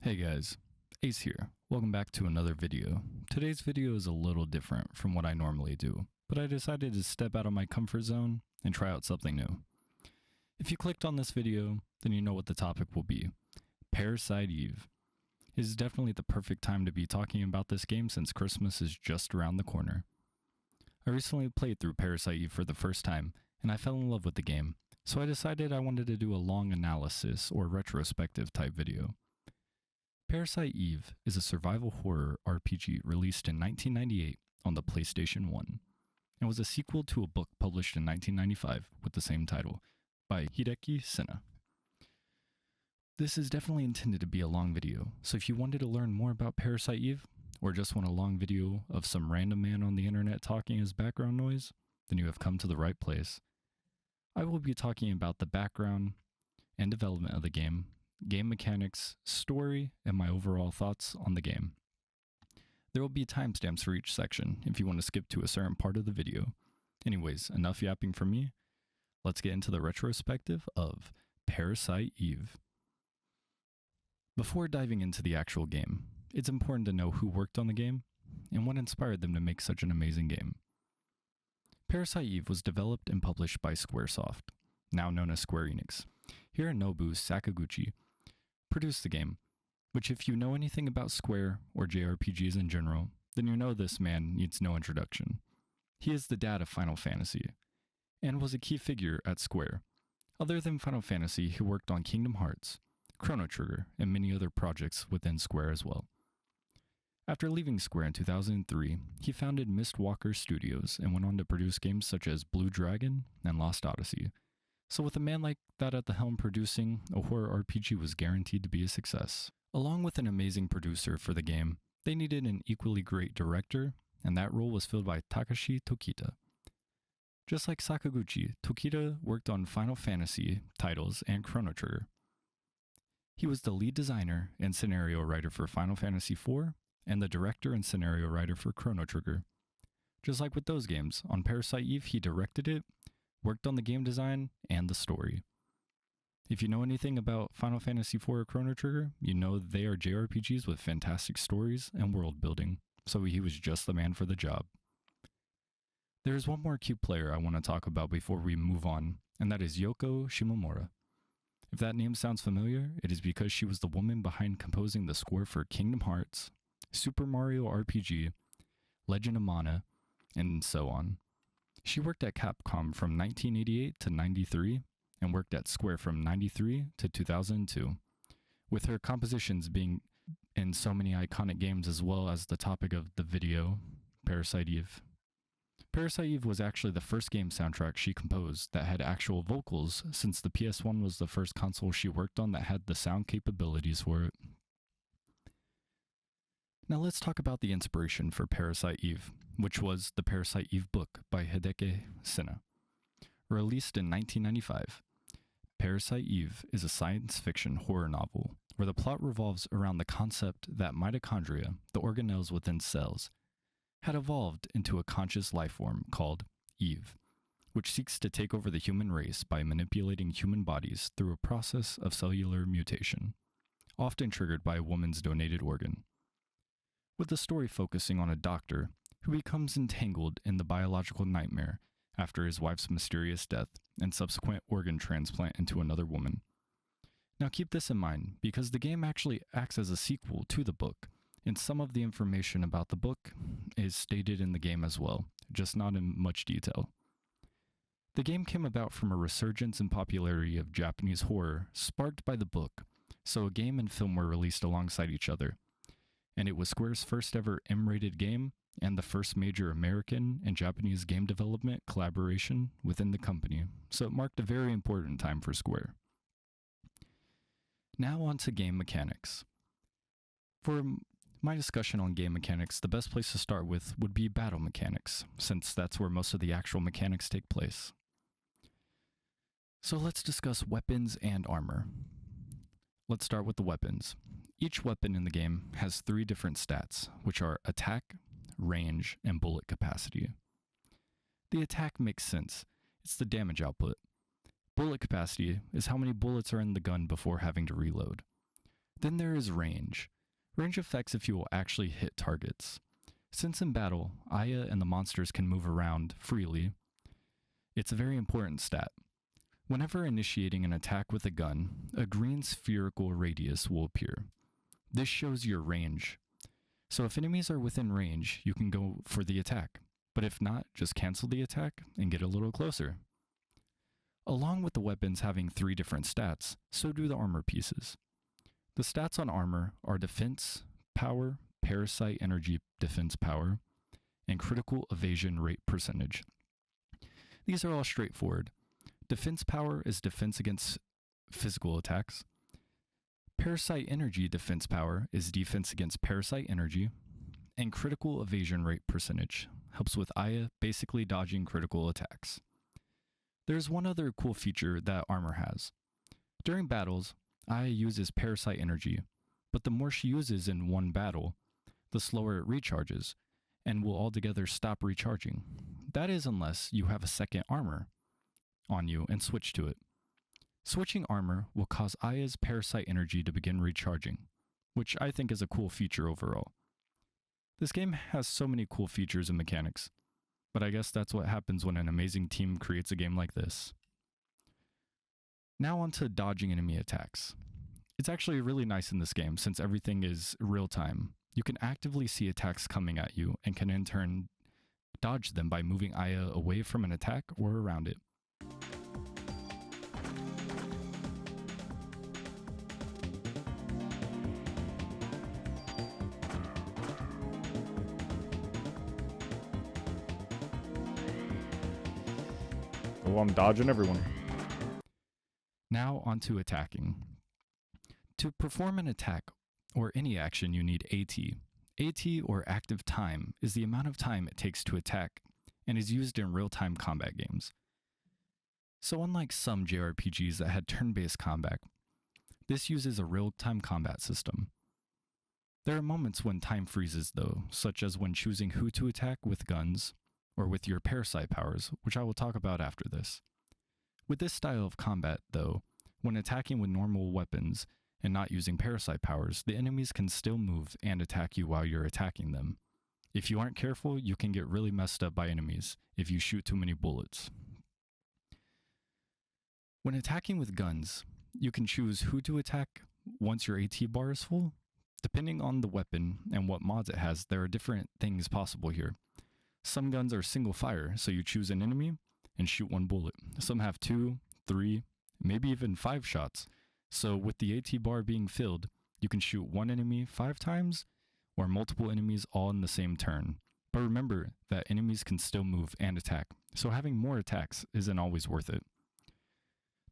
Hey guys, Ace here. Welcome back to another video. Today's video is a little different from what I normally do, but I decided to step out of my comfort zone and try out something new. If you clicked on this video, then you know what the topic will be. Parasite Eve. It is definitely the perfect time to be talking about this game since Christmas is just around the corner. I recently played through Parasite Eve for the first time, and I fell in love with the game, so I decided I wanted to do a long analysis or retrospective type video. Parasite Eve is a survival horror RPG released in 1998 on the PlayStation 1 and was a sequel to a book published in 1995 with the same title by Hideaki Sena. This is definitely intended to be a long video, so if you wanted to learn more about Parasite Eve or just want a long video of some random man on the internet talking as background noise, then you have come to the right place. I will be talking about the background and development of the game mechanics, story, and my overall thoughts on the game. There will be timestamps for each section if you want to skip to a certain part of the video. Anyways, enough yapping from me. Let's get into the retrospective of Parasite Eve. Before diving into the actual game, it's important to know who worked on the game and what inspired them to make such an amazing game. Parasite Eve was developed and published by Squaresoft, now known as Square Enix. Hironobu Sakaguchi produced the game, which if you know anything about Square or jrpgs in general, then you know this man needs no introduction. He is the dad of Final Fantasy, and was a key figure at Square. Other than Final Fantasy, he worked on Kingdom Hearts, Chrono Trigger, and many other projects within Square as well. After leaving Square in 2003, he founded Mistwalker Studios and went on to produce games such as Blue Dragon and Lost Odyssey. So with a man like that at the helm producing, a horror RPG was guaranteed to be a success. Along with an amazing producer for the game, they needed an equally great director, and that role was filled by Takashi Tokita. Just like Sakaguchi, Tokita worked on Final Fantasy titles and Chrono Trigger. He was the lead designer and scenario writer for Final Fantasy IV, and the director and scenario writer for Chrono Trigger. Just like with those games, on Parasite Eve he directed it, worked on the game design, and the story. If you know anything about Final Fantasy IV or Chrono Trigger, you know they are JRPGs with fantastic stories and world building, so he was just the man for the job. There is one more key player I want to talk about before we move on, and that is Yoko Shimomura. If that name sounds familiar, it is because she was the woman behind composing the score for Kingdom Hearts, Super Mario RPG, Legend of Mana, and so on. She worked at Capcom from 1988 to 93 and worked at Square from 93 to 2002, with her compositions being in so many iconic games as well as the topic of the video, Parasite Eve. Parasite Eve was actually the first game soundtrack she composed that had actual vocals, since the PS1 was the first console she worked on that had the sound capabilities for it. Now let's talk about the inspiration for Parasite Eve, which was the Parasite Eve book by Hideaki Sena. Released in 1995, Parasite Eve is a science fiction horror novel where the plot revolves around the concept that mitochondria, the organelles within cells, had evolved into a conscious life form called Eve, which seeks to take over the human race by manipulating human bodies through a process of cellular mutation, often triggered by a woman's donated organ. With the story focusing on a doctor who becomes entangled in the biological nightmare after his wife's mysterious death and subsequent organ transplant into another woman. Now keep this in mind, because the game actually acts as a sequel to the book, and some of the information about the book is stated in the game as well, just not in much detail. The game came about from a resurgence in popularity of Japanese horror sparked by the book, so a game and film were released alongside each other. And it was Square's first ever M-rated game and the first major American and Japanese game development collaboration within the company, so it marked a very important time for Square. Now on to game mechanics. For my discussion on game mechanics, the best place to start with would be battle mechanics, since that's where most of the actual mechanics take place. So let's discuss weapons and armor. Let's start with the weapons. Each weapon in the game has 3 different stats, which are attack, range, and bullet capacity. The attack makes sense. It's the damage output. Bullet capacity is how many bullets are in the gun before having to reload. Then there is range. Range affects if you will actually hit targets. Since in battle, Aya and the monsters can move around freely, it's a very important stat. Whenever initiating an attack with a gun, a green spherical radius will appear. This shows your range. So if enemies are within range, you can go for the attack. But if not, just cancel the attack and get a little closer. Along with the weapons having 3 different stats, so do the armor pieces. The stats on armor are defense, power, parasite energy defense power, and critical evasion rate percentage. These are all straightforward. Defense power is defense against physical attacks. Parasite energy defense power is defense against parasite energy. And critical evasion rate percentage helps with Aya basically dodging critical attacks. There's one other cool feature that armor has. During battles, Aya uses parasite energy, but the more she uses in one battle, the slower it recharges, and will altogether stop recharging. That is unless you have a second armor on you and switch to it. Switching armor will cause Aya's parasite energy to begin recharging, which I think is a cool feature overall. This game has so many cool features and mechanics, but I guess that's what happens when an amazing team creates a game like this. Now on to dodging enemy attacks. It's actually really nice in this game since everything is real time. You can actively see attacks coming at you and can in turn dodge them by moving Aya away from an attack or around it. Oh, I'm dodging everyone. Now onto attacking. To perform an attack or any action, you need AT. AT, or active time, is the amount of time it takes to attack and is used in real-time combat games. So unlike some jrpgs that had turn-based combat, this uses a real-time combat system. There are moments when time freezes though, such as when choosing who to attack with guns or with your parasite powers, which I will talk about after this. With this style of combat though, when attacking with normal weapons and not using parasite powers, the enemies can still move and attack you while you're attacking them. If you aren't careful, you can get really messed up by enemies if you shoot too many bullets. When attacking with guns, you can choose who to attack once your AT bar is full. Depending on the weapon and what mods it has, there are different things possible here. Some guns are single fire, so you choose an enemy and shoot 1 bullet. Some have 2, 3, maybe even 5 shots. So with the AT bar being filled, you can shoot 1 enemy 5 times or multiple enemies all in the same turn. But remember that enemies can still move and attack, so having more attacks isn't always worth it.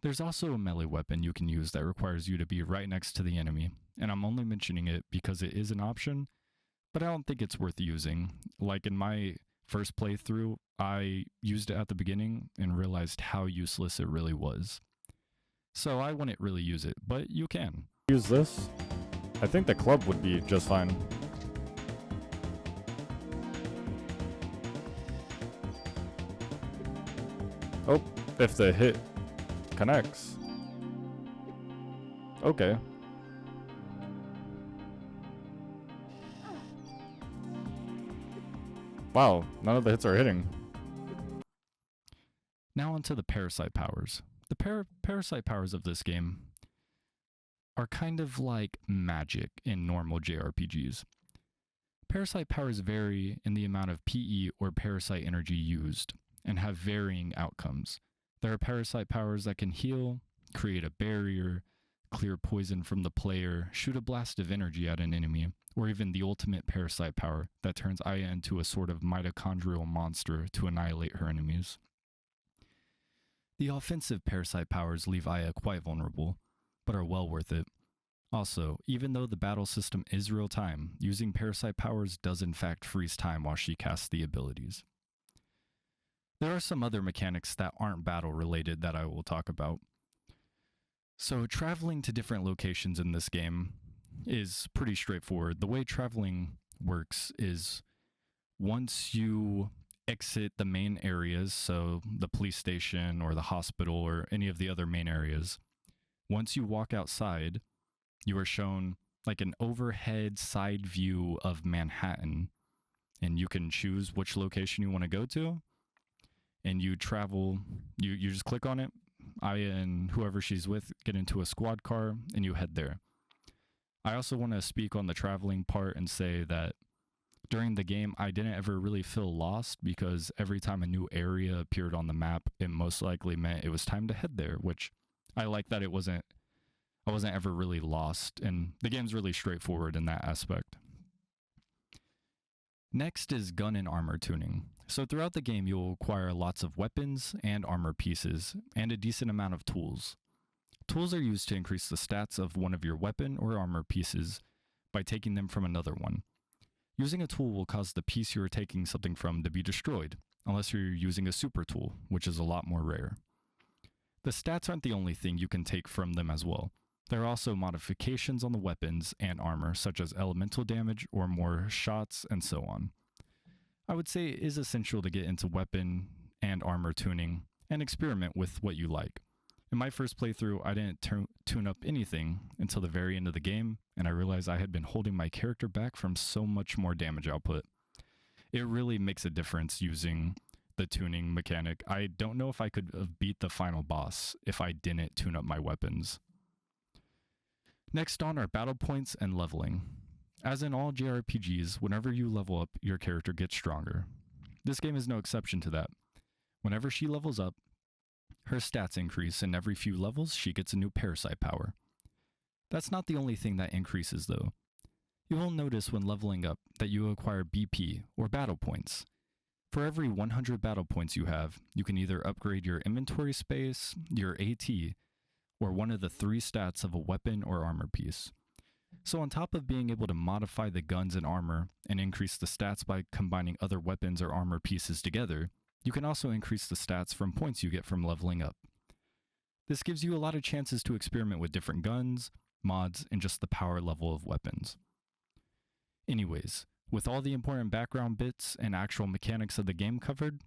There's also a melee weapon you can use that requires you to be right next to the enemy, and I'm only mentioning it because it is an option, but I don't think it's worth using. Like in my first playthrough, I used it at the beginning and realized how useless it really was. So I wouldn't really use it, but you can. Use this. I think the club would be just fine. Oh, if the hit connects. Okay. Wow, none of the hits are hitting. Now onto the parasite powers. The parasite powers of this game are kind of like magic in normal JRPGs. Parasite powers vary in the amount of PE or parasite energy used and have varying outcomes. There are parasite powers that can heal, create a barrier, clear poison from the player, shoot a blast of energy at an enemy, or even the ultimate parasite power that turns Aya into a sort of mitochondrial monster to annihilate her enemies. The offensive parasite powers leave Aya quite vulnerable, but are well worth it. Also, even though the battle system is real time, using parasite powers does in fact freeze time while she casts the abilities. There are some other mechanics that aren't battle related that I will talk about. So traveling to different locations in this game is pretty straightforward. The way traveling works is once you exit the main areas, so the police station or the hospital or any of the other main areas, once you walk outside, You are shown like an overhead side view of Manhattan, and you can choose which location you want to go to, and you travel. You just click on it. I and whoever she's with get into a squad car, and you head there. I also want to speak on the traveling part and say that during the game, I didn't ever really feel lost because every time a new area appeared on the map, it most likely meant it was time to head there, which I like that I wasn't ever really lost, and the game's really straightforward in that aspect. Next is gun and armor tuning. So throughout the game, you'll acquire lots of weapons and armor pieces, and a decent amount of tools. Tools are used to increase the stats of one of your weapon or armor pieces by taking them from another one. Using a tool will cause the piece you are taking something from to be destroyed, unless you're using a super tool, which is a lot more rare. The stats aren't the only thing you can take from them as well. There are also modifications on the weapons and armor, such as elemental damage or more shots and so on. I would say it is essential to get into weapon and armor tuning and experiment with what you like. In my first playthrough, I didn't tune up anything until the very end of the game, and I realized I had been holding my character back from so much more damage output. It really makes a difference using the tuning mechanic. I don't know if I could have beat the final boss if I didn't tune up my weapons. Next on are battle points and leveling. As in all jrpgs, whenever you level up, your character gets stronger. This game is no exception to that. Whenever she levels up, her stats increase, and every few levels, she gets a new parasite power. That's not the only thing that increases, though. You will notice when leveling up that you acquire BP, or battle points. For every 100 battle points you have, you can either upgrade your inventory space, your AT, or one of the 3 stats of a weapon or armor piece. So on top of being able to modify the guns and armor and increase the stats by combining other weapons or armor pieces together, you can also increase the stats from points you get from leveling up. This gives you a lot of chances to experiment with different guns, mods, and just the power level of weapons. Anyways, with all the important background bits and actual mechanics of the game covered,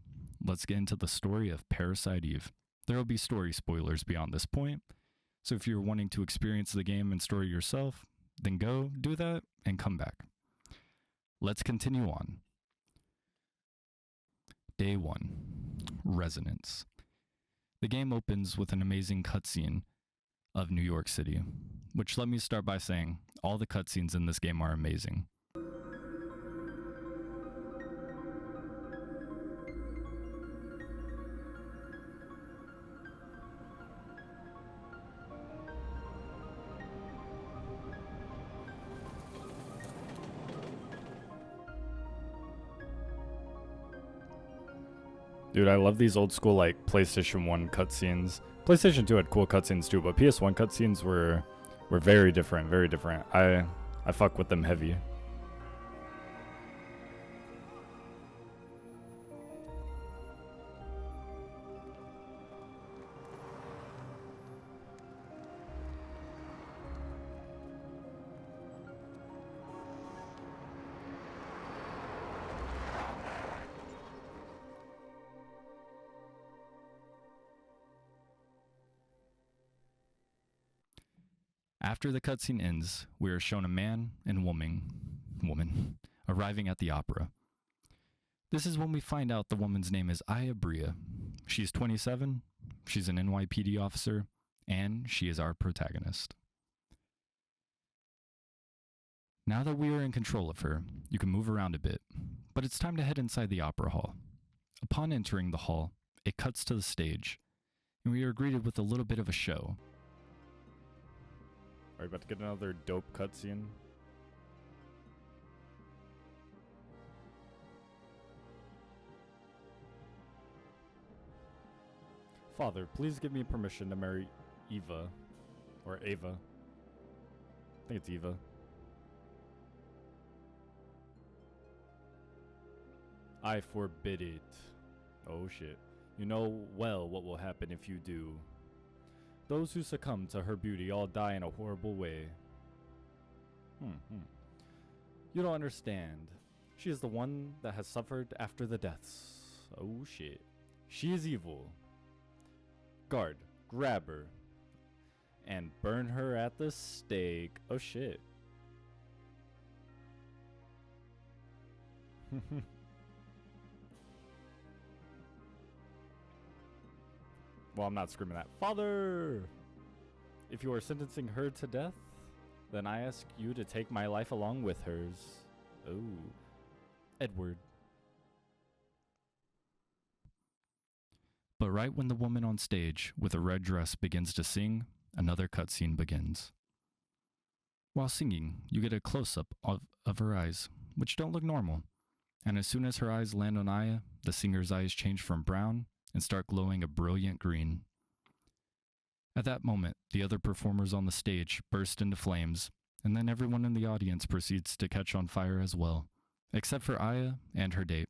let's get into the story of Parasite Eve. There will be story spoilers beyond this point, so if you're wanting to experience the game and story yourself, then go do that and come back. Let's continue on. Day 1. Resonance. The game opens with an amazing cutscene of New York City, which let me start by saying all the cutscenes in this game are amazing. Dude, I love these old school like PlayStation 1 cutscenes. PlayStation 2 had cool cutscenes too, but PS1 cutscenes were very different, very different. I fuck with them heavy. After the cutscene ends, we are shown a man and woman arriving at the opera. This is when we find out the woman's name is Aya Bria. She's 27, she's an NYPD officer, and she is our protagonist. Now that we are in control of her, you can move around a bit, but it's time to head inside the opera hall. Upon entering the hall, it cuts to the stage, and we are greeted with a little bit of a show. Are you about to get another dope cutscene? Father, please give me permission to marry Eva. Or Ava. I think it's Eva. I forbid it. Oh shit. You know well what will happen if you do. Those who succumb to her beauty all die in a horrible way. You don't understand. She is the one that has suffered after the deaths. Oh shit. She is evil. Guard, grab her. and burn her at the stake. Oh shit. Well, I'm not screaming that. Father! If you are sentencing her to death, then I ask you to take my life along with hers. Oh. Edward. But right when the woman on stage with a red dress begins to sing, another cutscene begins. While singing, you get a close-up of her eyes, which don't look normal. And as soon as her eyes land on Aya, the singer's eyes change from brown and start glowing a brilliant green. At that moment, the other performers on the stage burst into flames, and then everyone in the audience proceeds to catch on fire as well, except for Aya and her date.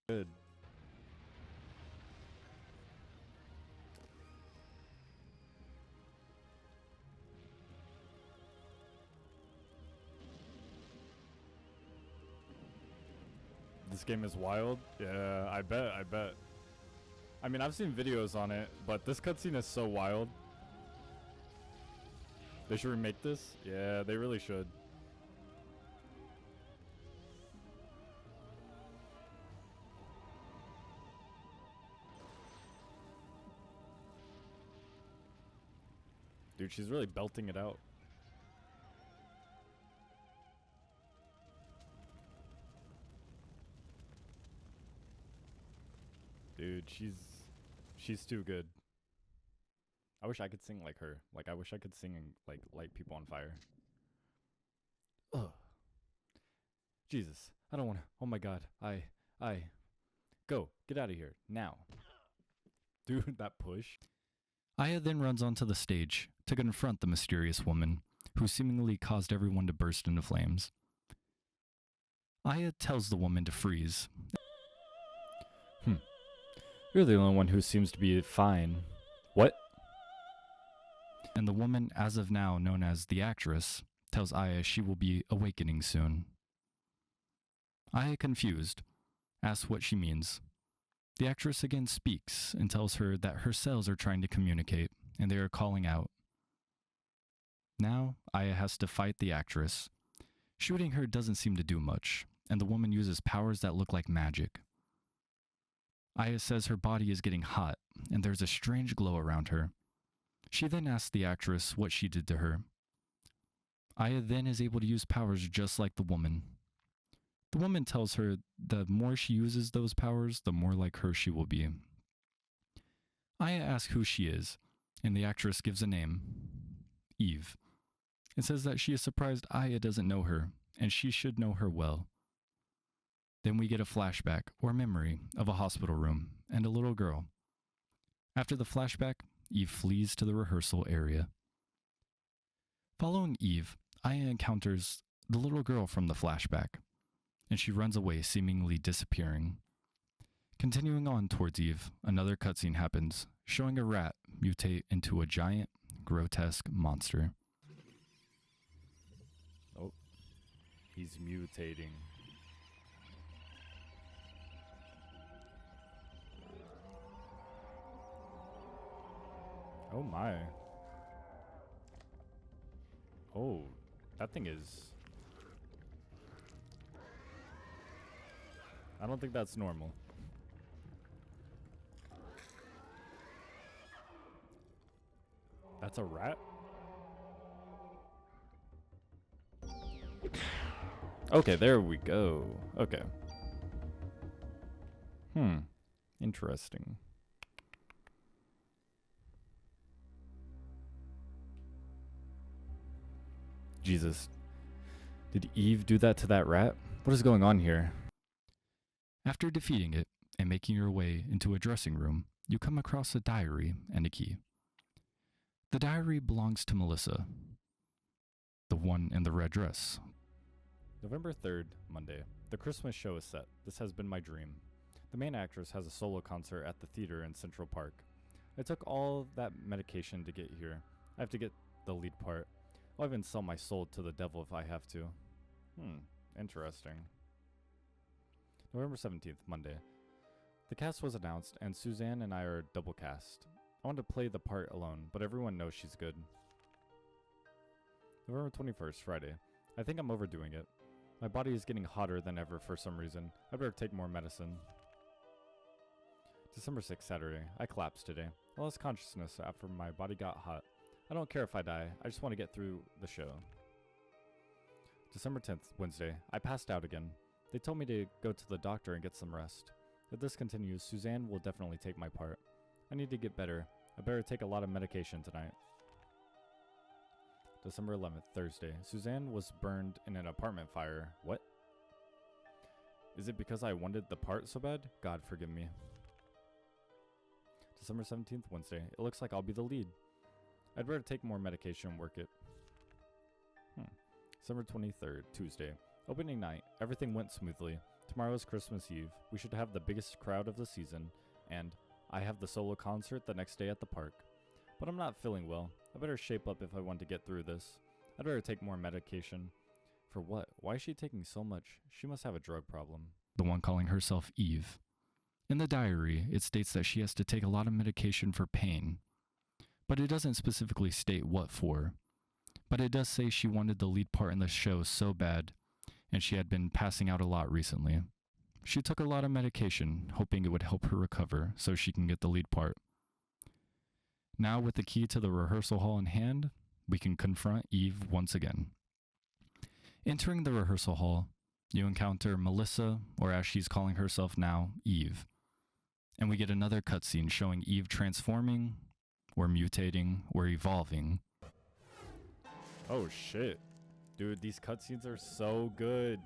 Good. This game is wild. Yeah, I bet. I mean, I've seen videos on it, but this cutscene is so wild. They should remake this? Yeah, they really should. Dude, she's really belting it out. Dude, she's too good. I wish I could sing like her. Like, I wish I could sing and, like, light people on fire. Ugh. Jesus. I don't want to. Oh my god. Go. Get out of here. Now. Dude, that push. Aya then runs onto the stage to confront the mysterious woman, who seemingly caused everyone to burst into flames. Aya tells the woman to freeze. You're the only one who seems to be fine. What? And the woman, as of now known as the actress, tells Aya she will be awakening soon. Aya, confused, asks what she means. The actress again speaks and tells her that her cells are trying to communicate, and they are calling out. Now, Aya has to fight the actress. Shooting her doesn't seem to do much, and the woman uses powers that look like magic. Aya says her body is getting hot, and there's a strange glow around her. She then asks the actress what she did to her. Aya then is able to use powers just like the woman. The woman tells her the more she uses those powers, the more like her she will be. Aya asks who she is, and the actress gives a name, Eve, and says that she is surprised Aya doesn't know her, and she should know her well. Then we get a flashback, or memory, of a hospital room and a little girl. After the flashback, Eve flees to the rehearsal area. Following Eve, Aya encounters the little girl from the flashback, and she runs away, seemingly disappearing. Continuing on towards Eve, another cutscene happens, showing a rat mutate into a giant, grotesque monster. Oh, he's mutating. Oh my. Oh, that thing is... I don't think that's normal. That's a rat? Okay, there we go. Okay. Interesting. Jesus. Did Eve do that to that rat? What is going on here? After defeating it and making your way into a dressing room, you come across a diary and a key. The diary belongs to Melissa, the one in the red dress. November 3rd, Monday. The Christmas show is set. This has been my dream. The main actress has a solo concert at the theater in Central Park. I took all that medication to get here. I have to get the lead part. I'll even sell my soul to the devil if I have to. Interesting. November 17th, Monday. The cast was announced, and Suzanne and I are double cast. I want to play the part alone, but everyone knows she's good. November 21st, Friday. I think I'm overdoing it. My body is getting hotter than ever for some reason. I better take more medicine. December 6th, Saturday. I collapsed today. I lost consciousness after my body got hot. I don't care if I die. I just want to get through the show. December 10th, Wednesday. I passed out again. They told me to go to the doctor and get some rest. If this continues, Suzanne will definitely take my part. I need to get better. I better take a lot of medication tonight. December 11th, Thursday. Suzanne was burned in an apartment fire. What? Is it because I wanted the part so bad? God forgive me. December 17th, Wednesday. It looks like I'll be the lead. I'd better take more medication and work it. December 23rd, Tuesday. Opening night. Everything went smoothly. Tomorrow is Christmas Eve. We should have the biggest crowd of the season. And I have the solo concert the next day at the park. But I'm not feeling well. I better shape up if I want to get through this. I'd better take more medication. For what? Why is she taking so much? She must have a drug problem. The one calling herself Eve. In the diary, it states that she has to take a lot of medication for pain, but it doesn't specifically state what for. But it does say she wanted the lead part in the show so bad, and she had been passing out a lot recently. She took a lot of medication, hoping it would help her recover so she can get the lead part. Now, with the key to the rehearsal hall in hand, we can confront Eve once again. Entering the rehearsal hall, you encounter Melissa, or as she's calling herself now, Eve. And we get another cutscene showing Eve transforming, or mutating, or evolving. Oh shit. Dude, these cutscenes are so good.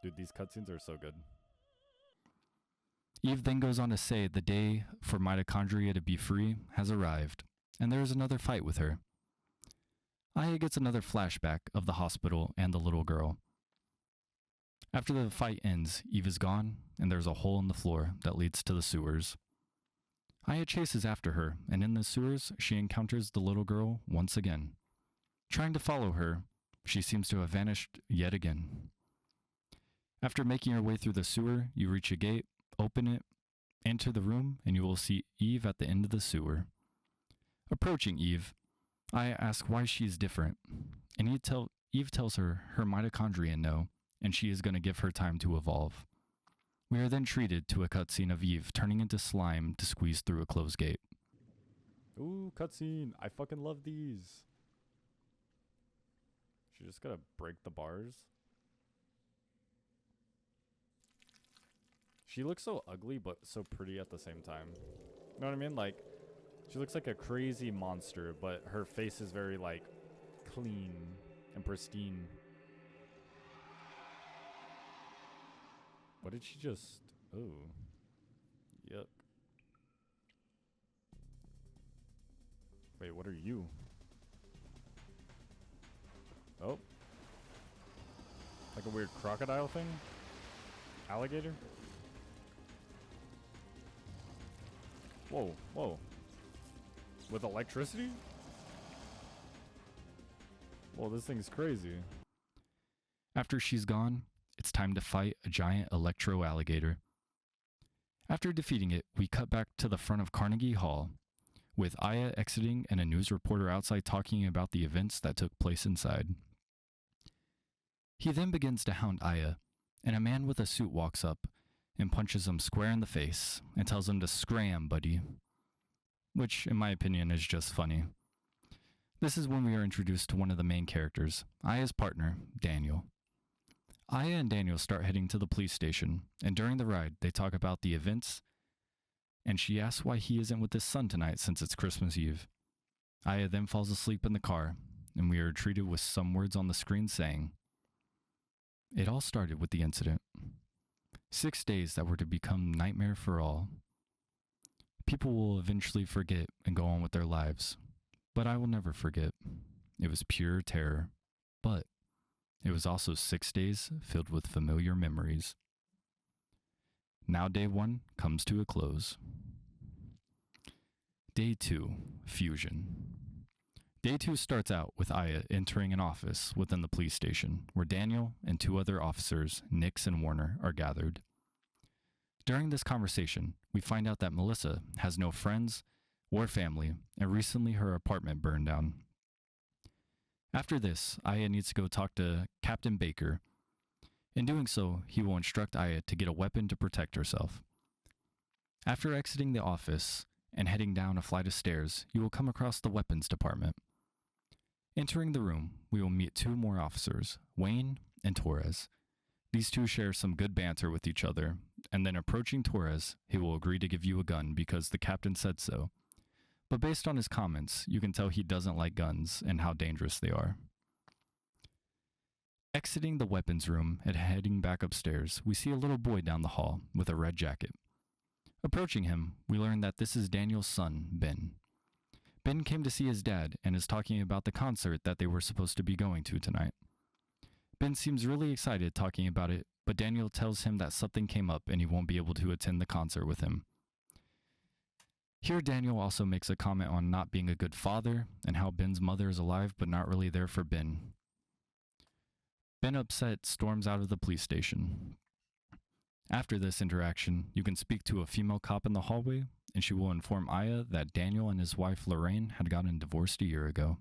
Dude, these cutscenes are so good. Eve then goes on to say the day for mitochondria to be free has arrived, and there is another fight with her. Aya gets another flashback of the hospital and the little girl. After the fight ends, Eve is gone, and there's a hole in the floor that leads to the sewers. Aya chases after her, and in the sewers, she encounters the little girl once again. Trying to follow her, she seems to have vanished yet again. After making her way through the sewer, you reach a gate, open it, enter the room, and you will see Eve at the end of the sewer. Approaching Eve, Aya asks why she is different, and Eve tells her mitochondria know, and she is going to give her time to evolve. We are then treated to a cutscene of Eve turning into slime to squeeze through a closed gate. Ooh, cutscene. I fucking love these. She just gotta break the bars. She looks so ugly, but so pretty at the same time. You know what I mean? Like, she looks like a crazy monster, but her face is very, like, clean and pristine. What did she just... Oh. Yuck. Wait, what are you? Oh. Like a weird crocodile thing? Alligator? Whoa, whoa. With electricity? Whoa, this thing's crazy. After she's gone, it's time to fight a giant electro-alligator. After defeating it, we cut back to the front of Carnegie Hall, with Aya exiting and a news reporter outside talking about the events that took place inside. He then begins to hound Aya, and a man with a suit walks up and punches him square in the face and tells him to scram, buddy. Which, in my opinion, is just funny. This is when we are introduced to one of the main characters, Aya's partner, Daniel. Aya and Daniel start heading to the police station, and during the ride, they talk about the events, and she asks why he isn't with his son tonight since it's Christmas Eve. Aya then falls asleep in the car, and we are treated with some words on the screen saying, "It all started with the incident. 6 days that were to become nightmare for all. People will eventually forget and go on with their lives, but I will never forget. It was pure terror, but it was also 6 days filled with familiar memories. Now day 1 comes to a close. Day 2, Fusion. Day 2 starts out with Aya entering an office within the police station, where Daniel and 2 other officers, Nix and Warner, are gathered. During this conversation, we find out that Melissa has no friends or family, and recently her apartment burned down. After this, Aya needs to go talk to Captain Baker. In doing so, he will instruct Aya to get a weapon to protect herself. After exiting the office and heading down a flight of stairs, you will come across the weapons department. Entering the room, we will meet two more officers, Wayne and Torres. These two share some good banter with each other, and then approaching Torres, he will agree to give you a gun because the captain said so. But based on his comments, you can tell he doesn't like guns and how dangerous they are. Exiting the weapons room and heading back upstairs, we see a little boy down the hall with a red jacket. Approaching him, we learn that this is Daniel's son, Ben. Ben came to see his dad and is talking about the concert that they were supposed to be going to tonight. Ben seems really excited talking about it, but Daniel tells him that something came up and he won't be able to attend the concert with him. Here, Daniel also makes a comment on not being a good father and how Ben's mother is alive but not really there for Ben. Ben, upset, storms out of the police station. After this interaction, you can speak to a female cop in the hallway, and she will inform Aya that Daniel and his wife Lorraine had gotten divorced a year ago.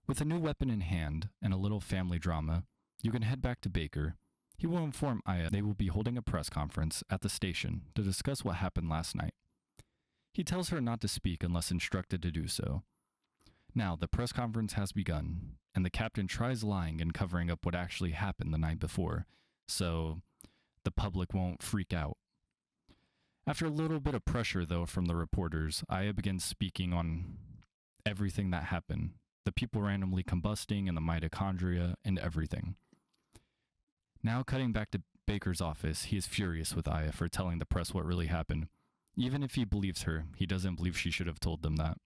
With a new weapon in hand and a little family drama, you can head back to Baker. He will inform Aya they will be holding a press conference at the station to discuss what happened last night. He tells her not to speak unless instructed to do so. Now, the press conference has begun, and the captain tries lying and covering up what actually happened the night before, so the public won't freak out. After a little bit of pressure, though, from the reporters, Aya begins speaking on everything that happened, the people randomly combusting and the mitochondria and everything. Now, cutting back to Baker's office, he is furious with Aya for telling the press what really happened. Even if he believes her, he doesn't believe she should have told them that.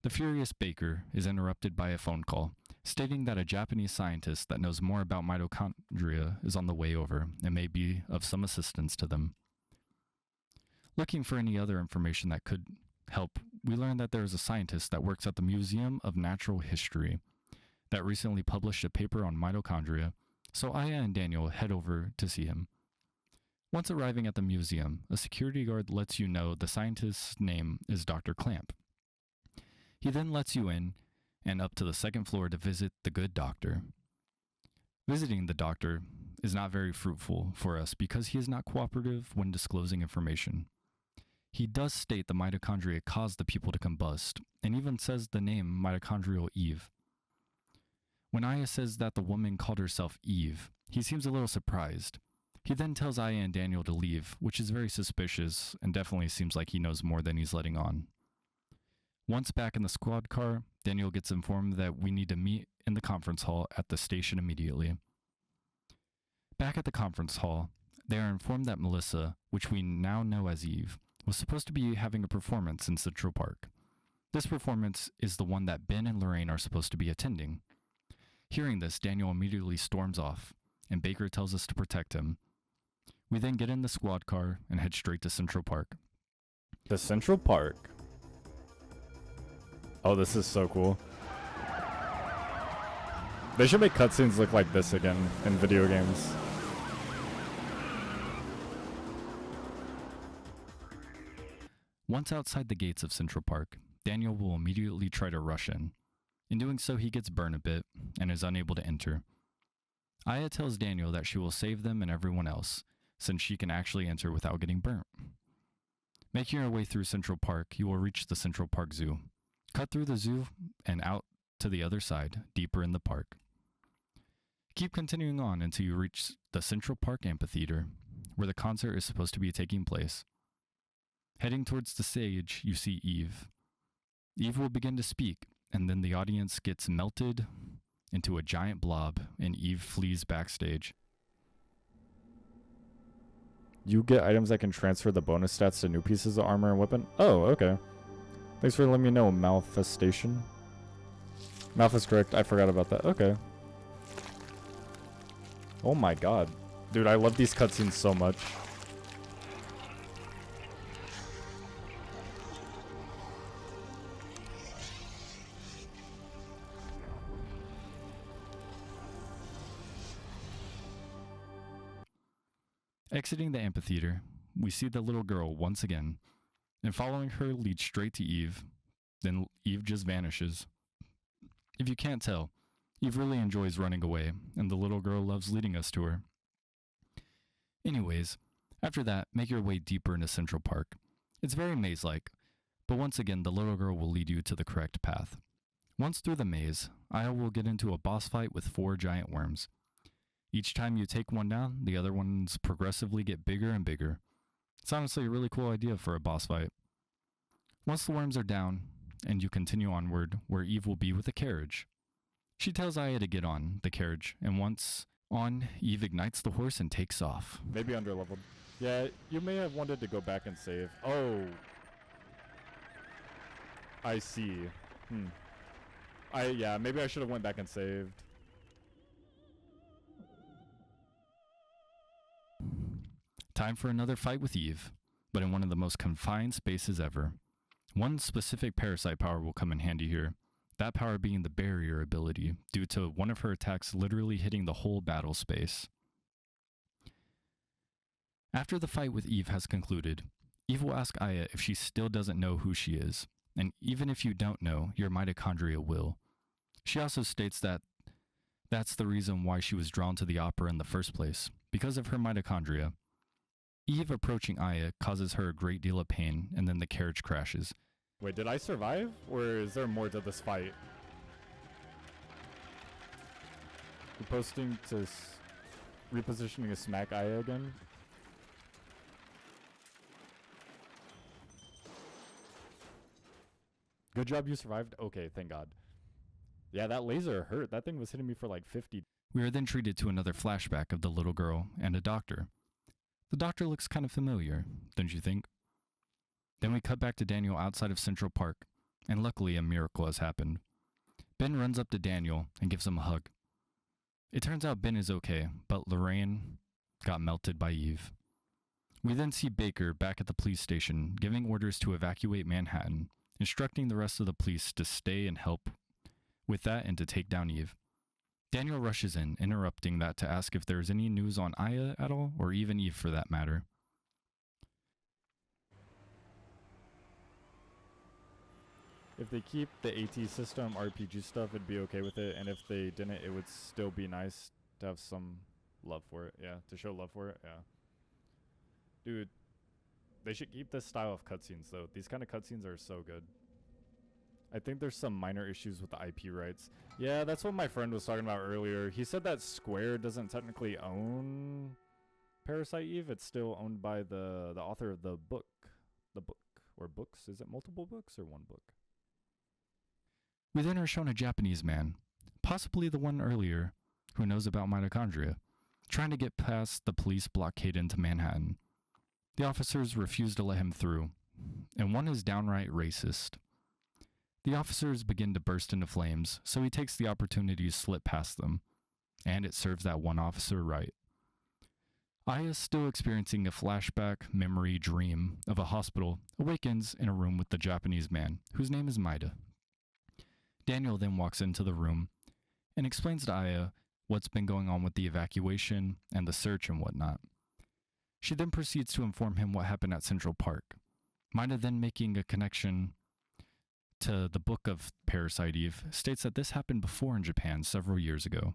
The furious Baker is interrupted by a phone call, stating that a Japanese scientist that knows more about mitochondria is on the way over and may be of some assistance to them. Looking for any other information that could help, we learn that there is a scientist that works at the Museum of Natural History that recently published a paper on mitochondria, so Aya and Daniel head over to see him. Once arriving at the museum, a security guard lets you know the scientist's name is Dr. Clamp. He then lets you in and up to the second floor to visit the good doctor. Visiting the doctor is not very fruitful for us because he is not cooperative when disclosing information. He does state the mitochondria caused the people to combust, and even says the name Mitochondrial Eve. When Aya says that the woman called herself Eve, he seems a little surprised. He then tells Aya and Daniel to leave, which is very suspicious and definitely seems like he knows more than he's letting on. Once back in the squad car, Daniel gets informed that we need to meet in the conference hall at the station immediately. Back at the conference hall, they are informed that Melissa, which we now know as Eve, was supposed to be having a performance in Central Park. This performance is the one that Ben and Lorraine are supposed to be attending. Hearing this, Daniel immediately storms off, and Baker tells us to protect him. We then get in the squad car and head straight to Central Park. The Central Park. Oh, this is so cool. They should make cutscenes look like this again in video games. Once outside the gates of Central Park, Daniel will immediately try to rush in. In doing so, he gets burned a bit and is unable to enter. Aya tells Daniel that she will save them and everyone else, since she can actually enter without getting burnt. Making your way through Central Park, you will reach the Central Park Zoo. Cut through the zoo and out to the other side, deeper in the park. Keep continuing on until you reach the Central Park Amphitheater, where the concert is supposed to be taking place. Heading towards the stage, you see Eve. Eve will begin to speak, and then the audience gets melted into a giant blob, and Eve flees backstage. You get items that can transfer the bonus stats to new pieces of armor and weapon? Oh, okay. Thanks for letting me know, Malfestation. Malf is correct. I forgot about that. Okay. Oh my god. Dude, I love these cutscenes so much. Exiting the amphitheater, we see the little girl once again, and following her leads straight to Eve. Then Eve just vanishes. If you can't tell, Eve really enjoys running away, and the little girl loves leading us to her. Anyways, after that, make your way deeper into Central Park. It's very maze-like, but once again, the little girl will lead you to the correct path. Once through the maze, Aya will get into a boss fight with 4 giant worms. Each time you take one down, the other ones progressively get bigger and bigger. It's honestly a really cool idea for a boss fight. Once the worms are down, and you continue onward, where Eve will be with a carriage. She tells Aya to get on the carriage, and once on, Eve ignites the horse and takes off. Maybe underleveled. Yeah, you may have wanted to go back and save. Oh. I see. Maybe I should have went back and saved. Time for another fight with Eve, but in one of the most confined spaces ever. One specific parasite power will come in handy here, that power being the barrier ability, due to one of her attacks literally hitting the whole battle space. After the fight with Eve has concluded, Eve will ask Aya if she still doesn't know who she is, and even if you don't know, your mitochondria will. She also states that that's the reason why she was drawn to the opera in the first place, because of her mitochondria. Eve approaching Aya causes her a great deal of pain, and then the carriage crashes. Wait, did I survive? Or is there more to this fight? You're posting to repositioning a smack Aya again? Good job you survived? Okay, thank God. Yeah, that laser hurt. That thing was hitting me for like 50. We are then treated to another flashback of the little girl and a doctor. The doctor looks kind of familiar, don't you think? Then we cut back to Daniel outside of Central Park, and luckily a miracle has happened. Ben runs up to Daniel and gives him a hug. It turns out Ben is okay, but Lorraine got melted by Eve. We then see Baker back at the police station giving orders to evacuate Manhattan, instructing the rest of the police to stay and help with that and to take down Eve. Daniel rushes in, interrupting that to ask if there is any news on Aya at all, or even Eve for that matter. If they keep the AT system RPG stuff, it'd be okay with it, and if they didn't, it would still be nice to have some love for it. Yeah, to show love for it. Yeah. Dude, they should keep this style of cutscenes, though. These kind of cutscenes are so good. I think there's some minor issues with the IP rights. Yeah, that's what my friend was talking about earlier. He said that Square doesn't technically own Parasite Eve. It's still owned by the author of the book. The book. Or books. Is it multiple books or one book? We then are shown a Japanese man, possibly the one earlier, who knows about mitochondria, trying to get past the police blockade into Manhattan. The officers refuse to let him through, and one is downright racist. The officers begin to burst into flames, so he takes the opportunity to slip past them, and it serves that one officer right. Aya, still experiencing a flashback memory dream of a hospital, awakens in a room with the Japanese man, whose name is Maida. Daniel then walks into the room and explains to Aya what's been going on with the evacuation and the search and whatnot. She then proceeds to inform him what happened at Central Park. Maida, then making a connection to the book of Parasite Eve, states that this happened before in Japan several years ago.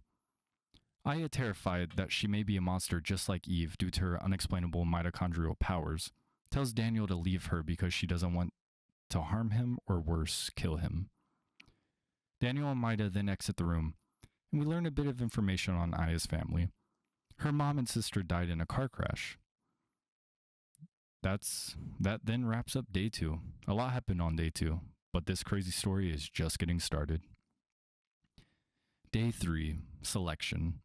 Aya, terrified that she may be a monster just like Eve due to her unexplainable mitochondrial powers, tells Daniel to leave her because she doesn't want to harm him or worse, kill him. Daniel and Maida then exit the room, and we learn a bit of information on Aya's family. Her mom and sister died in a car crash. That then wraps up day 2. A lot happened on day 2, but this crazy story is just getting started. Day 3, Selection.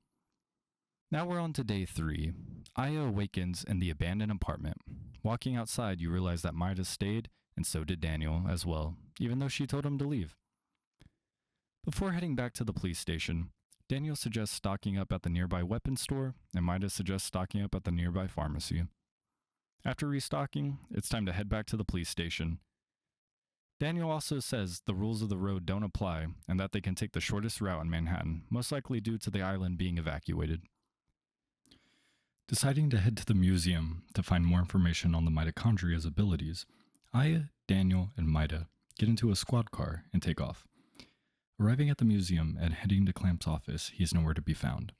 Now we're on to day 3. Aya awakens in the abandoned apartment. Walking outside, you realize that Maida stayed, and so did Daniel as well, even though she told him to leave. Before heading back to the police station, Daniel suggests stocking up at the nearby weapons store, and Maida suggests stocking up at the nearby pharmacy. After restocking, it's time to head back to the police station. Daniel also says the rules of the road don't apply, and that they can take the shortest route in Manhattan, most likely due to the island being evacuated. Deciding to head to the museum to find more information on the mitochondria's abilities, Aya, Daniel, and Maida get into a squad car and take off. Arriving at the museum and heading to Clamp's office, he is nowhere to be found.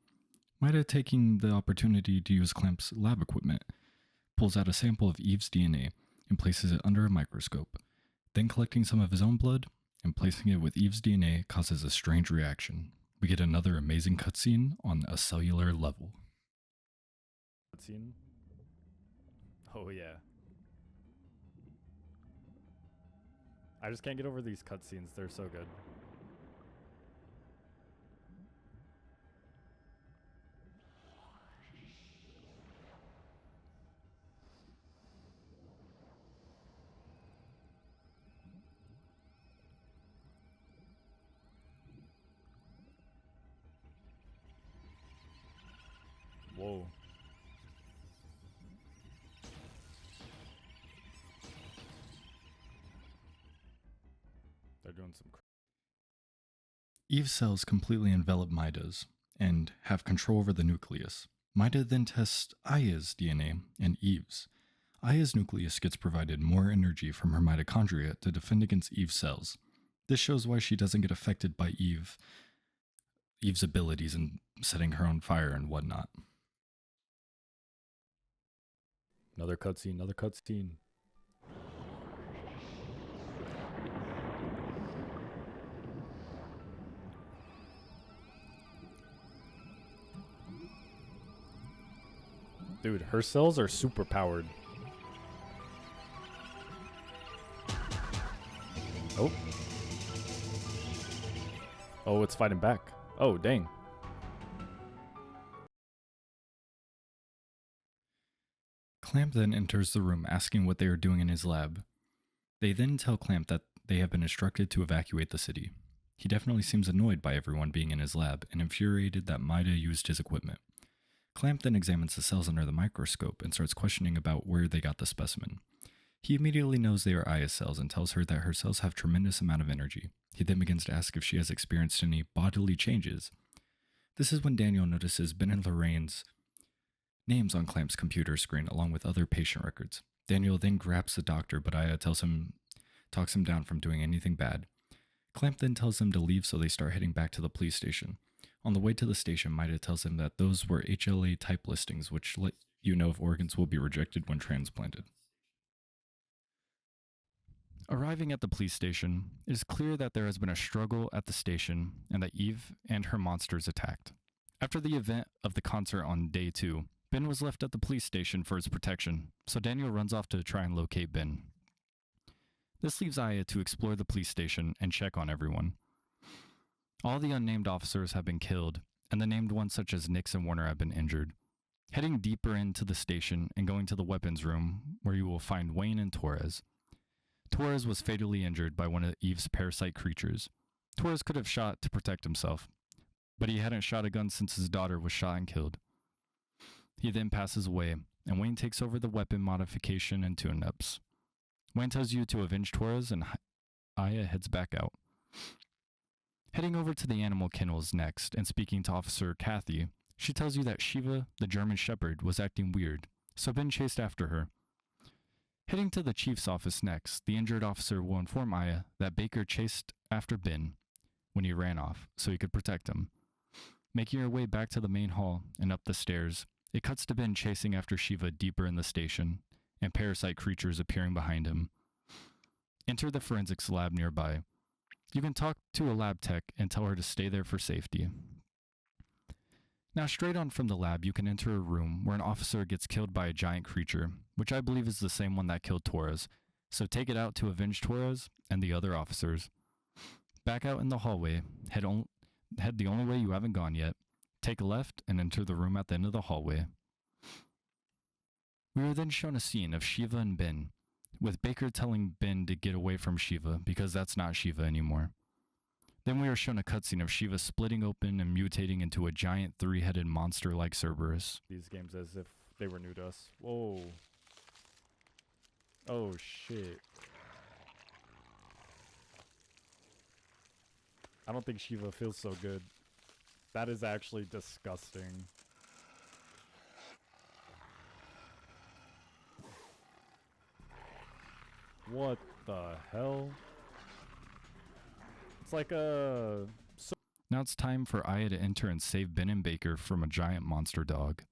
Maida, taking the opportunity to use Clamp's lab equipment, pulls out a sample of Eve's DNA and places it under a microscope. Then collecting some of his own blood and placing it with Eve's DNA causes a strange reaction. We get another amazing cutscene on a cellular level. Cutscene? Oh yeah. I just can't get over these cutscenes, they're so good. Whoa. They're doing some Eve's cells completely envelop Maida's and have control over the nucleus. Maida then tests Aya's DNA and Eve's. Aya's nucleus gets provided more energy from her mitochondria to defend against Eve's cells. This shows why she doesn't get affected by Eve's abilities and setting her on fire and whatnot. Another cutscene, another cutscene. Dude, her cells are super powered. Oh. Oh, it's fighting back. Oh, dang. Clamp then enters the room asking what they are doing in his lab. They then tell Clamp that they have been instructed to evacuate the city. He definitely seems annoyed by everyone being in his lab and infuriated that Maida used his equipment. Clamp then examines the cells under the microscope and starts questioning about where they got the specimen. He immediately knows they are Aya's cells and tells her that her cells have tremendous amount of energy. He then begins to ask if she has experienced any bodily changes. This is when Daniel notices Ben and Lorraine's names on Clamp's computer screen along with other patient records. Daniel then grabs the doctor, but Aya talks him down from doing anything bad. Clamp then tells them to leave, so they start heading back to the police station. On the way to the station, Maida tells him that those were HLA type listings, which let you know if organs will be rejected when transplanted. Arriving at the police station, it is clear that there has been a struggle at the station and that Eve and her monsters attacked. After the event of the concert on day 2, Ben was left at the police station for his protection, so Daniel runs off to try and locate Ben. This leaves Aya to explore the police station and check on everyone. All the unnamed officers have been killed, and the named ones such as Nix and Warner have been injured. Heading deeper into the station and going to the weapons room, where you will find Wayne and Torres. Torres was fatally injured by one of Eve's parasite creatures. Torres could have shot to protect himself, but he hadn't shot a gun since his daughter was shot and killed. He then passes away, and Wayne takes over the weapon modification and tune-ups. Wayne tells you to avenge Torres, and Aya heads back out. Heading over to the animal kennels next and speaking to Officer Kathy, she tells you that Shiva, the German Shepherd, was acting weird, so Ben chased after her. Heading to the chief's office next, the injured officer will inform Aya that Baker chased after Ben when he ran off, so he could protect him. Making her way back to the main hall and up the stairs, it cuts to Ben chasing after Shiva deeper in the station, and parasite creatures appearing behind him. Enter the forensics lab nearby. You can talk to a lab tech and tell her to stay there for safety. Now, straight on from the lab, you can enter a room where an officer gets killed by a giant creature, which I believe is the same one that killed Torres, so take it out to avenge Torres and the other officers. Back out in the hallway, head the only way you haven't gone yet, take a left and enter the room at the end of the hallway. We are then shown a scene of Shiva and Ben, with Baker telling Ben to get away from Shiva because that's not Shiva anymore. Then we are shown a cutscene of Shiva splitting open and mutating into a giant 3-headed monster like Cerberus. These games as if they were new to us. Whoa. Oh shit. I don't think Shiva feels so good. That is actually disgusting. What the hell? It's like a... Now it's time for Aya to enter and save Ben and Baker from a giant monster dog.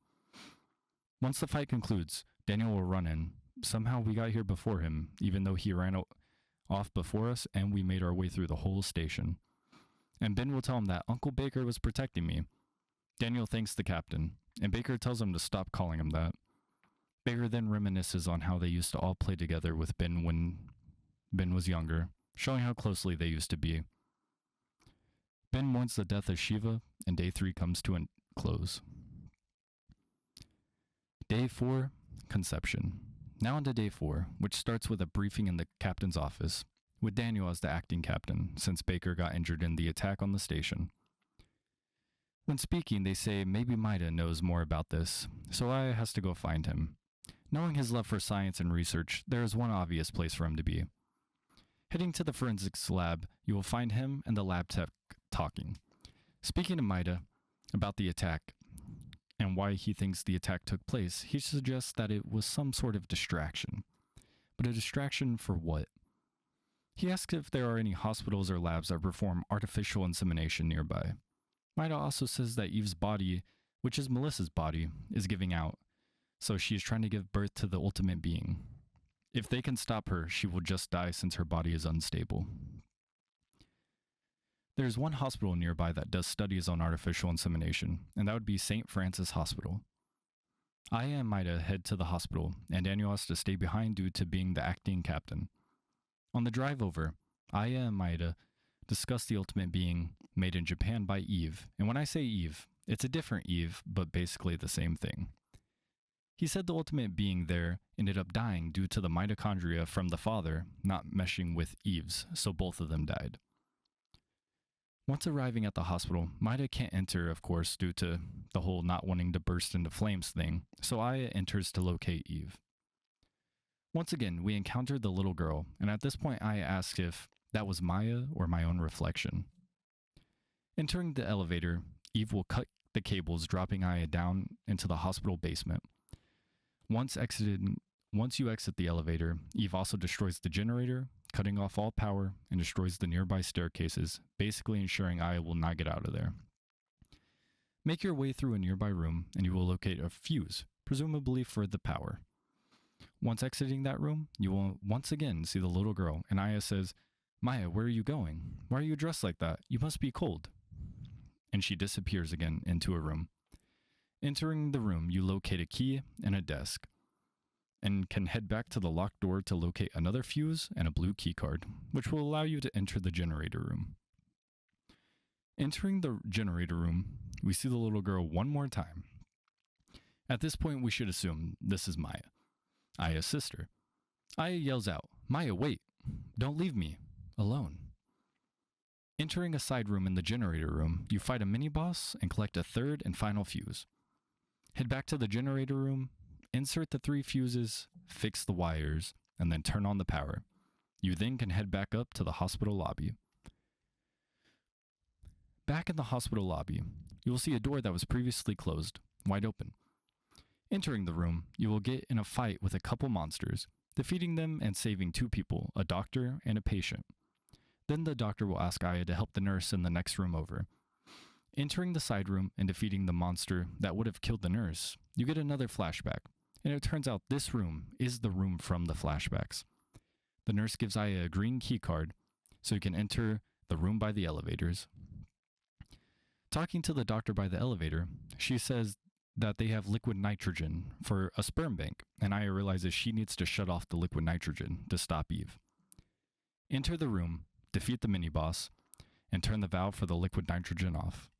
Once the fight concludes, Daniel will run in. Somehow we got here before him, even though he ran off before us and we made our way through the whole station. And Ben will tell him that Uncle Baker was protecting me. Daniel thanks the captain, and Baker tells him to stop calling him that. Baker then reminisces on how they used to all play together with Ben when Ben was younger, showing how closely they used to be. Ben mourns the death of Shiva, and day 3 comes to a close. Day 4, Conception. Now on to day 4, which starts with a briefing in the captain's office, with Daniel as the acting captain, since Baker got injured in the attack on the station. When speaking, they say maybe Maida knows more about this, so Aya has to go find him. Knowing his love for science and research, there is one obvious place for him to be. Heading to the forensics lab, you will find him and the lab tech talking. Speaking to Maida about the attack and why he thinks the attack took place, he suggests that it was some sort of distraction. But a distraction for what? He asks if there are any hospitals or labs that perform artificial insemination nearby. Maida also says that Eve's body, which is Melissa's body, is giving out, so she is trying to give birth to the ultimate being. If they can stop her, she will just die since her body is unstable. There is one hospital nearby that does studies on artificial insemination, and that would be St. Francis Hospital. Aya and Maida head to the hospital, and Daniel has to stay behind due to being the acting captain. On the drive over, Aya and Maida discuss the ultimate being made in Japan by Eve, and when I say Eve, it's a different Eve, but basically the same thing. He said the ultimate being there ended up dying due to the mitochondria from the father not meshing with Eve's, so both of them died. Once arriving at the hospital, Maida can't enter, of course, due to the whole not wanting to burst into flames thing, so Aya enters to locate Eve. Once again, we encountered the little girl, and at this point Aya asks if that was Maya or my own reflection. Entering the elevator, Eve will cut the cables, dropping Aya down into the hospital basement. Once you exit the elevator, Eve also destroys the generator, cutting off all power, and destroys the nearby staircases, basically ensuring Aya will not get out of there. Make your way through a nearby room, and you will locate a fuse, presumably for the power. Once exiting that room, you will once again see the little girl, and Aya says, "Maya, where are you going? Why are you dressed like that? You must be cold." And she disappears again into a room. Entering the room, you locate a key and a desk, and can head back to the locked door to locate another fuse and a blue key card, which will allow you to enter the generator room. Entering the generator room, we see the little girl one more time. At this point, we should assume this is Maya, Aya's sister. Aya yells out, "Maya, wait! Don't leave me alone." Entering a side room in the generator room, you fight a mini-boss and collect a third and final fuse. Head back to the generator room, insert the 3 fuses, fix the wires, and then turn on the power. You then can head back up to the hospital lobby. Back in the hospital lobby, you will see a door that was previously closed, wide open. Entering the room, you will get in a fight with a couple monsters, defeating them and saving 2 people, a doctor and a patient. Then the doctor will ask Aya to help the nurse in the next room over. Entering the side room and defeating the monster that would have killed the nurse, you get another flashback, and it turns out this room is the room from the flashbacks. The nurse gives Aya a green key card, so you can enter the room by the elevators. Talking to the doctor by the elevator, she says that they have liquid nitrogen for a sperm bank, and Aya realizes she needs to shut off the liquid nitrogen to stop Eve. Enter the room, defeat the mini-boss, and turn the valve for the liquid nitrogen off.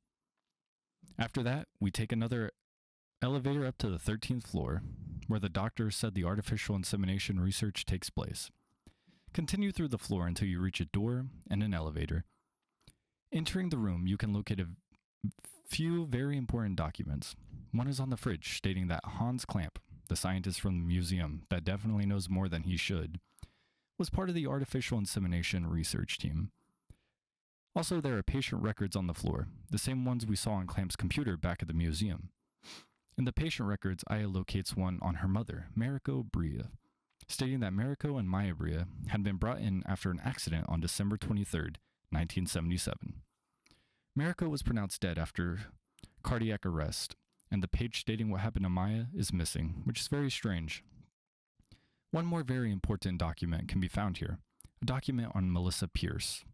After that, we take another elevator up to the 13th floor, where the doctor said the artificial insemination research takes place. Continue through the floor until you reach a door and an elevator. Entering the room, you can locate a few very important documents. One is on the fridge, stating that Hans Clamp, the scientist from the museum that definitely knows more than he should, was part of the artificial insemination research team. Also, there are patient records on the floor, the same ones we saw on Clamp's computer back at the museum. In the patient records, Aya locates one on her mother, Mariko Bria, stating that Mariko and Mayabria had been brought in after an accident on December 23rd, 1977. Mariko was pronounced dead after cardiac arrest, and the page stating what happened to Maya is missing, which is very strange. One more very important document can be found here, a document on Melissa Pierce,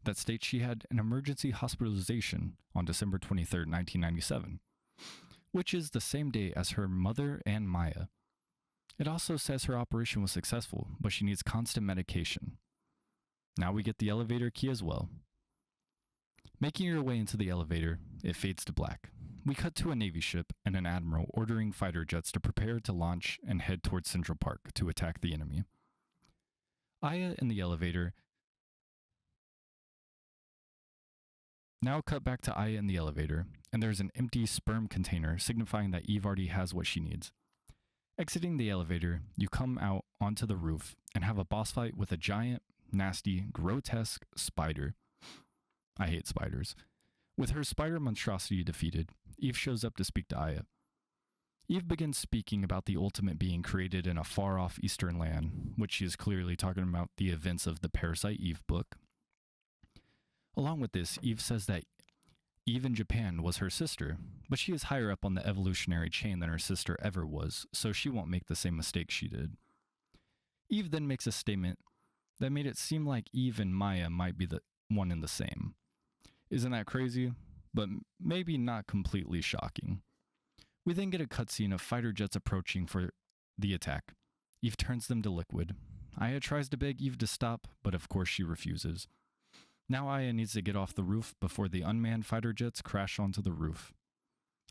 that states she had an emergency hospitalization on December 23rd, 1997, which is the same day as her mother and Maya. It also says her operation was successful, but she needs constant medication. Now we get the elevator key as well. Making your way into the elevator, it fades to black. We cut to a Navy ship and an admiral ordering fighter jets to prepare to launch and head towards Central Park to attack the enemy. Aya in the elevator. Now cut back to Aya in the elevator, and there's an empty sperm container signifying that Eve already has what she needs. Exiting the elevator, you come out onto the roof and have a boss fight with a giant, nasty, grotesque spider. I hate spiders. With her spider monstrosity defeated, Eve shows up to speak to Aya. Eve begins speaking about the ultimate being created in a far-off eastern land, which she is clearly talking about the events of the Parasite Eve book. Along with this, Eve says that Eve in Japan was her sister, but she is higher up on the evolutionary chain than her sister ever was, so she won't make the same mistake she did. Eve then makes a statement that made it seem like Eve and Maya might be the one and the same. Isn't that crazy? But maybe not completely shocking. We then get a cutscene of fighter jets approaching for the attack. Eve turns them to liquid. Aya tries to beg Eve to stop, but of course she refuses. Now Aya needs to get off the roof before the unmanned fighter jets crash onto the roof.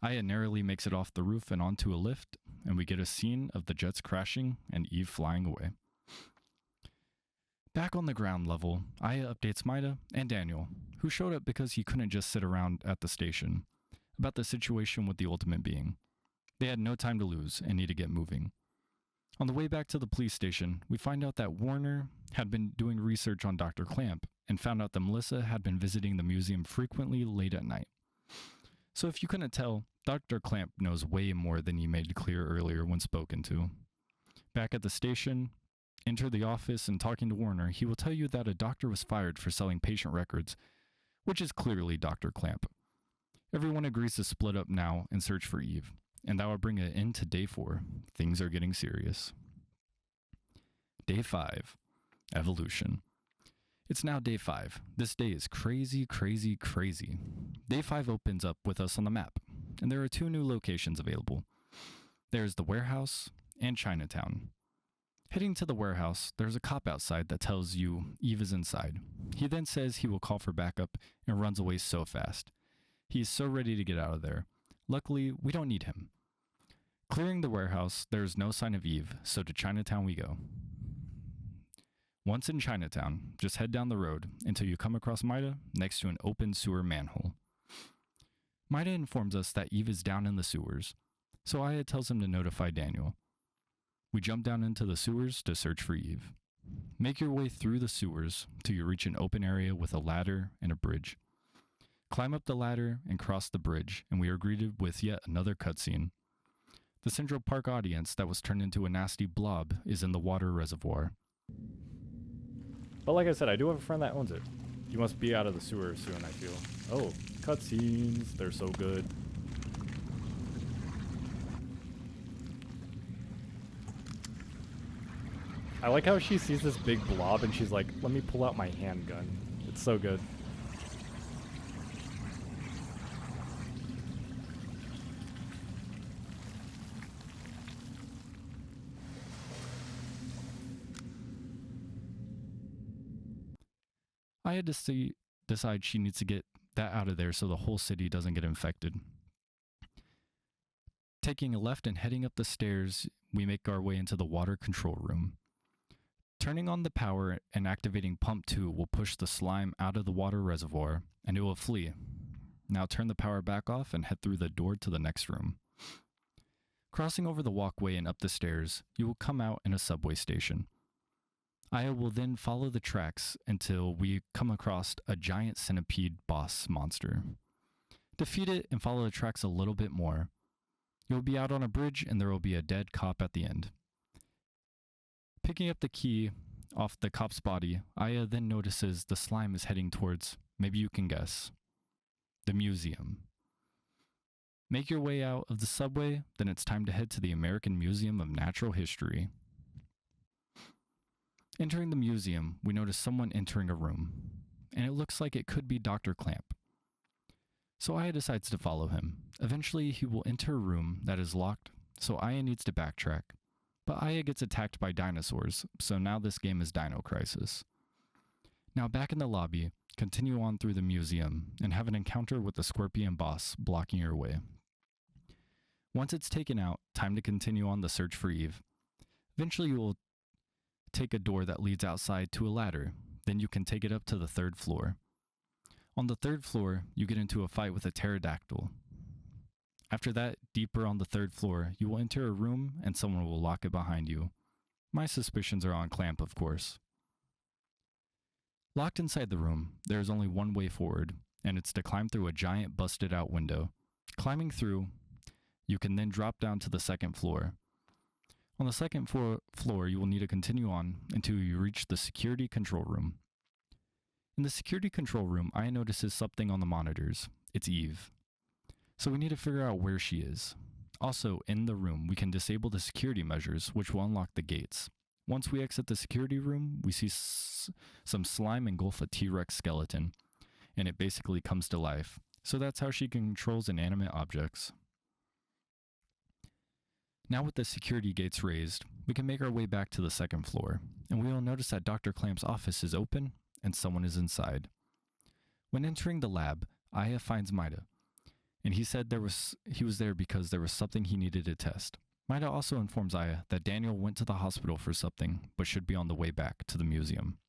Aya narrowly makes it off the roof and onto a lift, and we get a scene of the jets crashing and Eve flying away. Back on the ground level, Aya updates Maida and Daniel, who showed up because he couldn't just sit around at the station, about the situation with the ultimate being. They had no time to lose and need to get moving. On the way back to the police station, we find out that Warner had been doing research on Dr. Clamp and found out that Melissa had been visiting the museum frequently late at night. So if you couldn't tell, Dr. Clamp knows way more than he made clear earlier when spoken to. Back at the station, enter the office and talking to Warner, he will tell you that a doctor was fired for selling patient records, which is clearly Dr. Clamp. Everyone agrees to split up now and search for Eve, and that will bring an end to Day 4. Things are getting serious. Day 5. Evolution. It's now Day 5. This day is crazy, crazy, crazy. Day 5 opens up with us on the map, and there are 2 new locations available. There's the warehouse and Chinatown. Heading to the warehouse, there's a cop outside that tells you Eve is inside. He then says he will call for backup and runs away so fast. He is so ready to get out of there. Luckily, we don't need him. Clearing the warehouse, there is no sign of Eve, so to Chinatown we go. Once in Chinatown, just head down the road until you come across Maida next to an open sewer manhole. Maida informs us that Eve is down in the sewers, so Aya tells him to notify Daniel. We jump down into the sewers to search for Eve. Make your way through the sewers till you reach an open area with a ladder and a bridge. Climb up the ladder and cross the bridge, and we are greeted with yet another cutscene. The Central Park audience that was turned into a nasty blob is in the water reservoir. But like I said, I do have a friend that owns it. You must be out of the sewer soon, I feel. Oh, cutscenes. They're so good. I like how she sees this big blob and she's like, let me pull out my handgun. It's so good. I had to decide she needs to get that out of there so the whole city doesn't get infected. Taking a left and heading up the stairs, we make our way into the water control room. Turning on the power and activating pump 2 will push the slime out of the water reservoir, and it will flee. Now turn the power back off and head through the door to the next room. Crossing over the walkway and up the stairs, you will come out in a subway station. Aya will then follow the tracks until we come across a giant centipede boss monster. Defeat it and follow the tracks a little bit more. You'll be out on a bridge and there will be a dead cop at the end. Picking up the key off the cop's body, Aya then notices the slime is heading towards, maybe you can guess, the museum. Make your way out of the subway, then it's time to head to the American Museum of Natural History. Entering the museum, we notice someone entering a room, and it looks like it could be Dr. Clamp. So Aya decides to follow him. Eventually, he will enter a room that is locked, so Aya needs to backtrack. But Aya gets attacked by dinosaurs, so now this game is Dino Crisis. Now back in the lobby, continue on through the museum, and have an encounter with the scorpion boss blocking your way. Once it's taken out, time to continue on the search for Eve. Eventually you will take a door that leads outside to a ladder, then you can take it up to the 3rd floor. On the 3rd floor, you get into a fight with a pterodactyl. After that, deeper on the 3rd floor, you will enter a room and someone will lock it behind you. My suspicions are on Clamp, of course. Locked inside the room, there is only one way forward, and it's to climb through a giant busted out window. Climbing through, you can then drop down to the 2nd floor. On the 2nd floor, you will need to continue on until you reach the security control room. In the security control room, Aya notices something on the monitors. It's Eve. So we need to figure out where she is. Also, in the room, we can disable the security measures, which will unlock the gates. Once we exit the security room, we see some slime engulf a T-Rex skeleton, and it basically comes to life. So that's how she controls inanimate objects. Now with the security gates raised, we can make our way back to the 2nd floor, and we will notice that Dr. Clamp's office is open, and someone is inside. When entering the lab, Aya finds Maida, and he said he was there because there was something he needed to test. Maida also informs Aya that Daniel went to the hospital for something, but should be on the way back to the museum.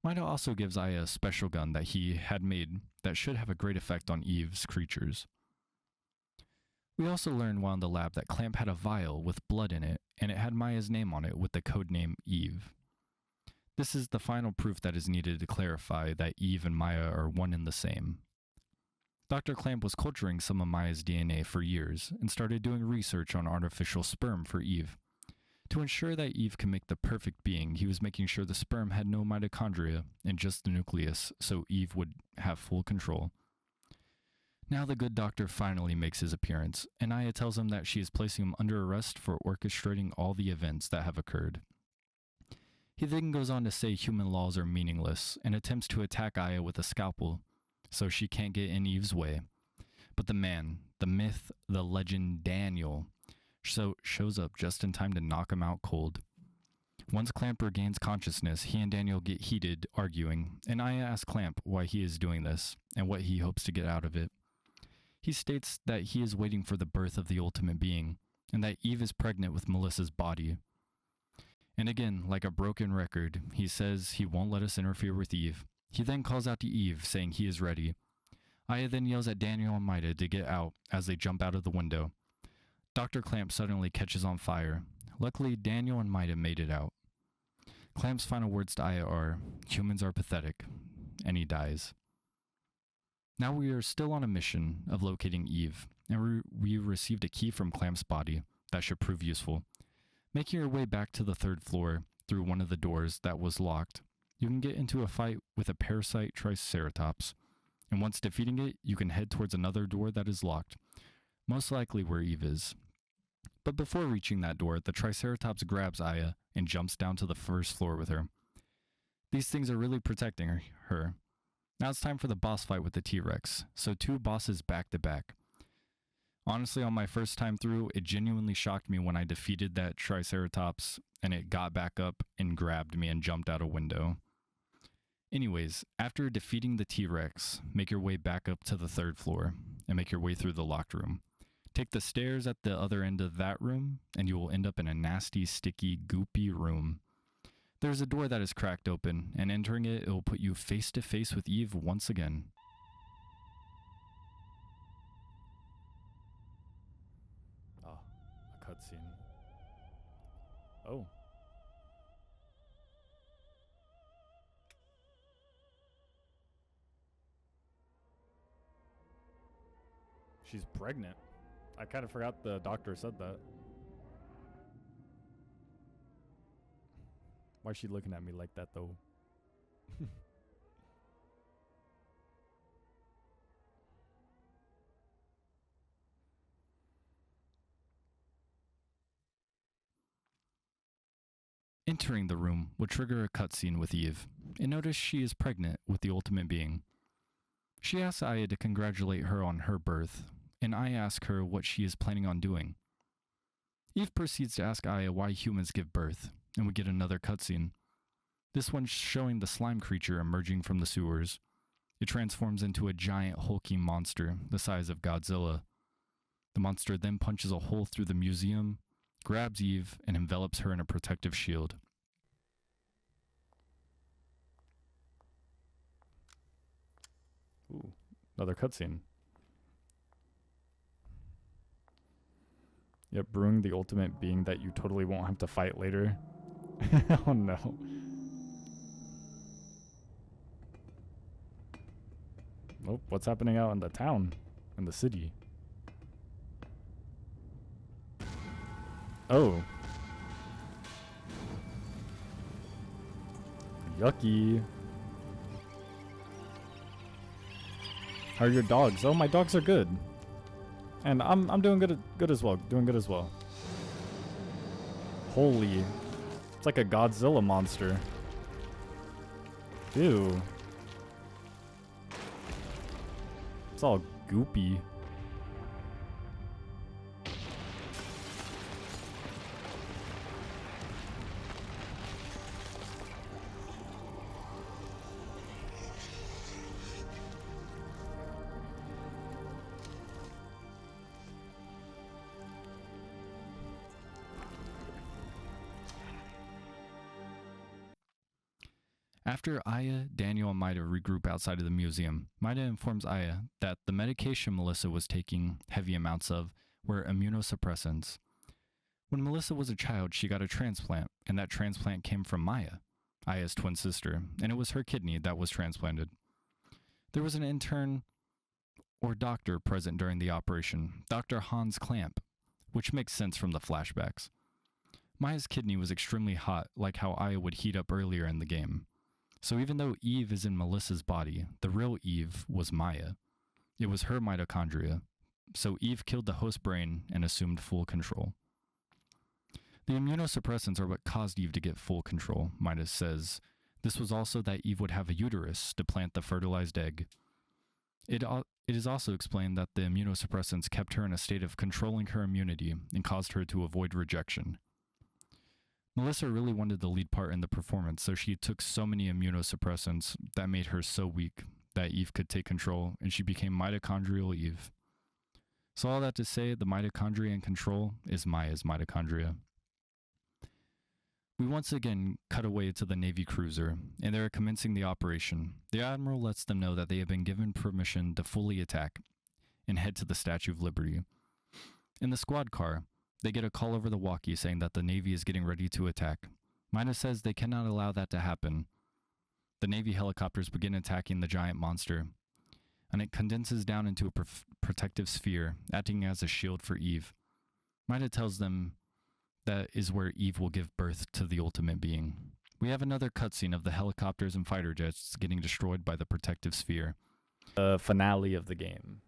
Maida also gives Aya a special gun that he had made that should have a great effect on Eve's creatures. We also learn while in the lab that Clamp had a vial with blood in it, and it had Maya's name on it with the codename Eve. This is the final proof that is needed to clarify that Eve and Maya are one and the same. Dr. Clamp was culturing some of Maya's DNA for years and started doing research on artificial sperm for Eve. To ensure that Eve can make the perfect being, he was making sure the sperm had no mitochondria and just the nucleus, so Eve would have full control. Now the good doctor finally makes his appearance, and Aya tells him that she is placing him under arrest for orchestrating all the events that have occurred. He then goes on to say human laws are meaningless and attempts to attack Aya with a scalpel, so she can't get in Eve's way. But the man, the myth, the legend Daniel, shows up just in time to knock him out cold. Once Clamp regains consciousness, he and Daniel get heated, arguing, and Aya asks Clamp why he is doing this and what he hopes to get out of it. He states that he is waiting for the birth of the ultimate being, and that Eve is pregnant with Melissa's body. And again, like a broken record, he says he won't let us interfere with Eve. He then calls out to Eve, saying he is ready. Aya then yells at Daniel and Maida to get out as they jump out of the window. Dr. Clamp suddenly catches on fire. Luckily, Daniel and Maida made it out. Clamp's final words to Aya are, "Humans are pathetic," and he dies. Now we are still on a mission of locating Eve, and we received a key from Clamp's body that should prove useful. Making your way back to the 3rd floor through one of the doors that was locked, you can get into a fight with a parasite triceratops, and once defeating it, you can head towards another door that is locked, most likely where Eve is. But before reaching that door, the triceratops grabs Aya and jumps down to the 1st floor with her. These things are really protecting her. Now it's time for the boss fight with the T-Rex, so 2 bosses back to back. Honestly, on my first time through, it genuinely shocked me when I defeated that Triceratops and it got back up and grabbed me and jumped out a window. Anyways, after defeating the T-Rex, make your way back up to the 3rd floor and make your way through the locked room. Take the stairs at the other end of that room and you will end up in a nasty, sticky, goopy room. There's a door that is cracked open, and entering it will put you face to face with Eve once again. Ah, a cutscene. Oh. She's pregnant. I kind of forgot the doctor said that. Why is she looking at me like that, though? Entering the room will trigger a cutscene with Eve, and notice she is pregnant with the ultimate being. She asks Aya to congratulate her on her birth, and Aya asks her what she is planning on doing. Eve proceeds to ask Aya why humans give birth, and we get another cutscene. This one showing the slime creature emerging from the sewers. It transforms into a giant hulking monster the size of Godzilla. The monster then punches a hole through the museum, grabs Eve, and envelops her in a protective shield. Ooh, another cutscene. Yep, brewing the ultimate being that you totally won't have to fight later. Oh no. Oh, what's happening out in the town? In the city? Oh. Yucky. How are your dogs? Oh, my dogs are good. And I'm doing good as well. Doing good as well. Holy. It's like a Godzilla monster. Ew. It's all goopy. After Aya, Daniel, and Maida regroup outside of the museum, Maida informs Aya that the medication Melissa was taking heavy amounts of were immunosuppressants. When Melissa was a child, she got a transplant, and that transplant came from Maya, Aya's twin sister, and it was her kidney that was transplanted. There was an intern or doctor present during the operation, Dr. Hans Clamp, which makes sense from the flashbacks. Maya's kidney was extremely hot, like how Aya would heat up earlier in the game. So even though Eve is in Melissa's body, the real Eve was Maya. It was her mitochondria. So Eve killed the host brain and assumed full control. The immunosuppressants are what caused Eve to get full control, Maida says. This was also that Eve would have a uterus to plant the fertilized egg. It is also explained that the immunosuppressants kept her in a state of controlling her immunity and caused her to avoid rejection. Melissa really wanted the lead part in the performance, so she took so many immunosuppressants that made her so weak that Eve could take control, and she became mitochondrial Eve. So all that to say, the mitochondria in control is Maya's mitochondria. We once again cut away to the Navy cruiser, and they are commencing the operation. The Admiral lets them know that they have been given permission to fully attack and head to the Statue of Liberty. In the squad car, they get a call over the walkie saying that the Navy is getting ready to attack. Maida says they cannot allow that to happen. The Navy helicopters begin attacking the giant monster, and it condenses down into a protective sphere, acting as a shield for Eve. Maida tells them that is where Eve will give birth to the ultimate being. We have another cutscene of the helicopters and fighter jets getting destroyed by the protective sphere. The finale of the game.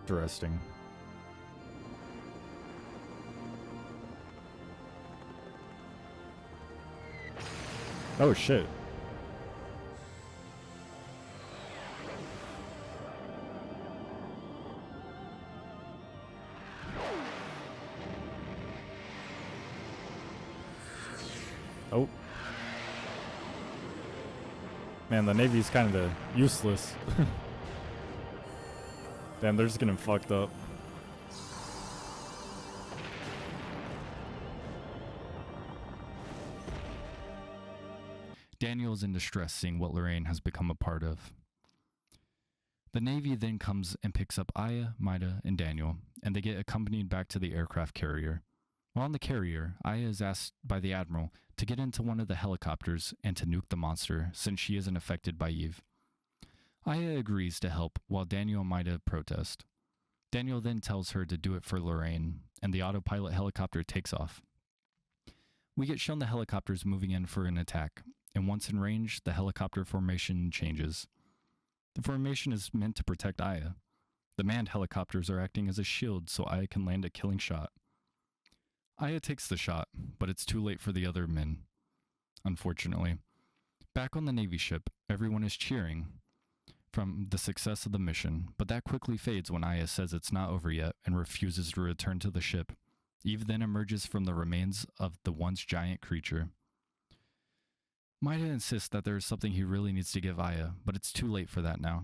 Interesting. Oh shit. Oh. Man, the Navy's kind of useless. Damn, they're just getting fucked up. Daniel is in distress seeing what Lorraine has become a part of. The Navy then comes and picks up Aya, Maida, and Daniel, and they get accompanied back to the aircraft carrier. While on the carrier, Aya is asked by the Admiral to get into one of the helicopters and to nuke the monster since she isn't affected by Eve. Aya agrees to help while Daniel and Maida protest. Daniel then tells her to do it for Lorraine, and the autopilot helicopter takes off. We get shown the helicopters moving in for an attack, and once in range, the helicopter formation changes. The formation is meant to protect Aya. The manned helicopters are acting as a shield so Aya can land a killing shot. Aya takes the shot, but it's too late for the other men, unfortunately. Back on the Navy ship, everyone is cheering from the success of the mission, but that quickly fades when Aya says it's not over yet and refuses to return to the ship. Eve then emerges from the remains of the once giant creature. Maida insists that there is something he really needs to give Aya, but it's too late for that now.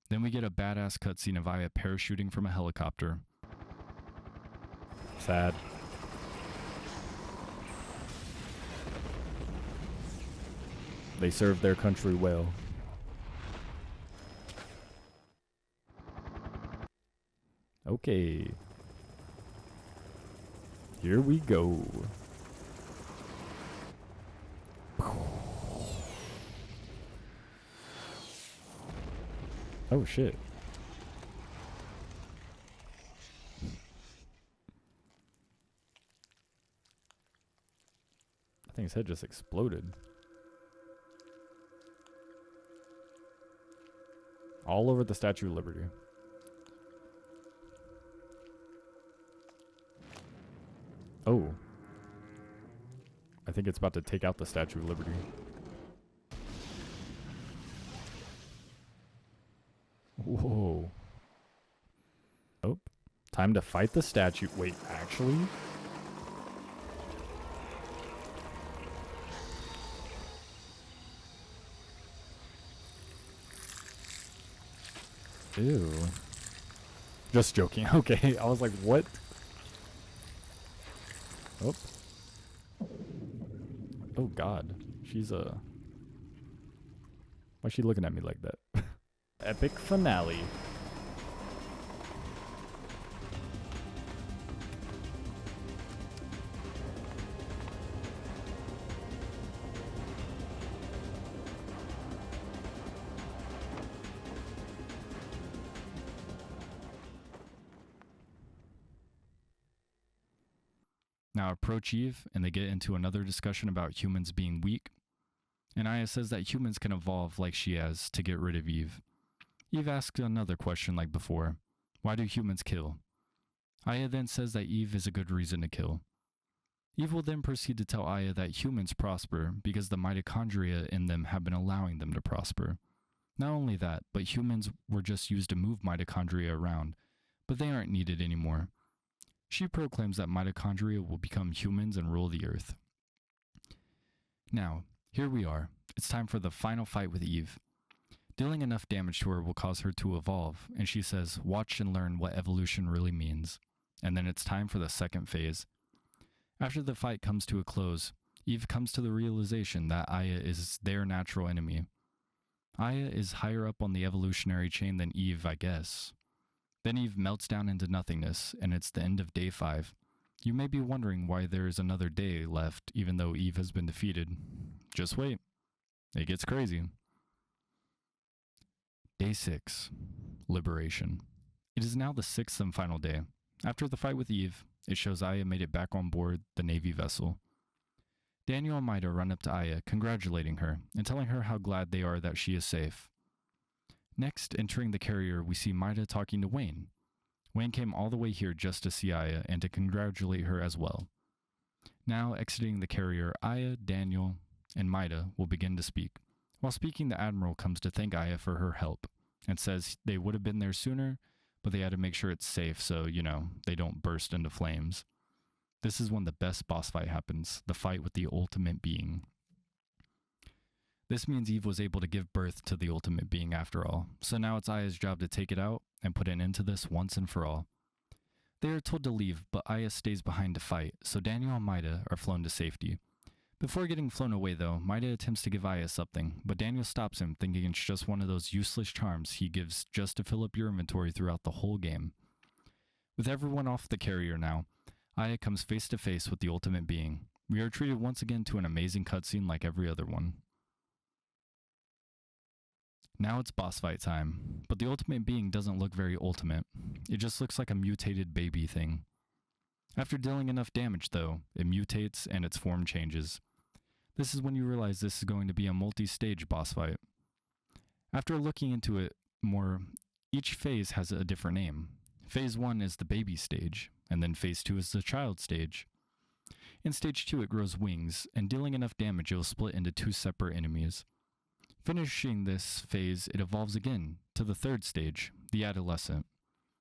Then we get a badass cutscene of Aya parachuting from a helicopter. Sad. They served their country well. Okay. Here we go. Oh shit. I think his head just exploded. All over the Statue of Liberty. Oh. I think it's about to take out the Statue of Liberty. Whoa. Oh. Time to fight the statue. Wait, actually? Ew. Just joking. Okay, I was like, what? Oh. Oh god. She's why's she looking at me like that? Epic finale. Now approach Eve, and they get into another discussion about humans being weak. And Aya says that humans can evolve like she has to get rid of Eve. Eve asks another question like before. Why do humans kill? Aya then says that Eve is a good reason to kill. Eve will then proceed to tell Aya that humans prosper because the mitochondria in them have been allowing them to prosper. Not only that, but humans were just used to move mitochondria around, but they aren't needed anymore. She proclaims that mitochondria will become humans and rule the earth. Now, here we are. It's time for the final fight with Eve. Dealing enough damage to her will cause her to evolve, and she says, watch and learn what evolution really means. And then it's time for the second phase. After the fight comes to a close, Eve comes to the realization that Aya is their natural enemy. Aya is higher up on the evolutionary chain than Eve, I guess. Then Eve melts down into nothingness, and it's the end of day 5. You may be wondering why there is another day left, even though Eve has been defeated. Just wait. It gets crazy. Day 6. Liberation. It is now the 6th and final day. After the fight with Eve, it shows Aya made it back on board the Navy vessel. Daniel and Maida run up to Aya, congratulating her, and telling her how glad they are that she is safe. Next, entering the carrier, we see Maida talking to Wayne. Wayne came all the way here just to see Aya and to congratulate her as well. Now, exiting the carrier, Aya, Daniel, and Maida will begin to speak. While speaking, the Admiral comes to thank Aya for her help and says they would have been there sooner, but they had to make sure it's safe so, they don't burst into flames. This is when the best boss fight happens, the fight with the ultimate being. This means Eve was able to give birth to the ultimate being after all, so now it's Aya's job to take it out and put an end to this once and for all. They are told to leave, but Aya stays behind to fight, so Daniel and Maida are flown to safety. Before getting flown away, though, Maida attempts to give Aya something, but Daniel stops him, thinking it's just one of those useless charms he gives just to fill up your inventory throughout the whole game. With everyone off the carrier now, Aya comes face to face with the ultimate being. We are treated once again to an amazing cutscene like every other one. Now it's boss fight time, but the ultimate being doesn't look very ultimate. It just looks like a mutated baby thing. After dealing enough damage, though, it mutates and its form changes. This is when you realize this is going to be a multi-stage boss fight. After looking into it more, each phase has a different name. Phase 1 is the baby stage, and then Phase 2 is the child stage. In Stage 2 it grows wings, and dealing enough damage it will split into 2 separate enemies. Finishing this phase, it evolves again to the 3rd stage, the adolescent,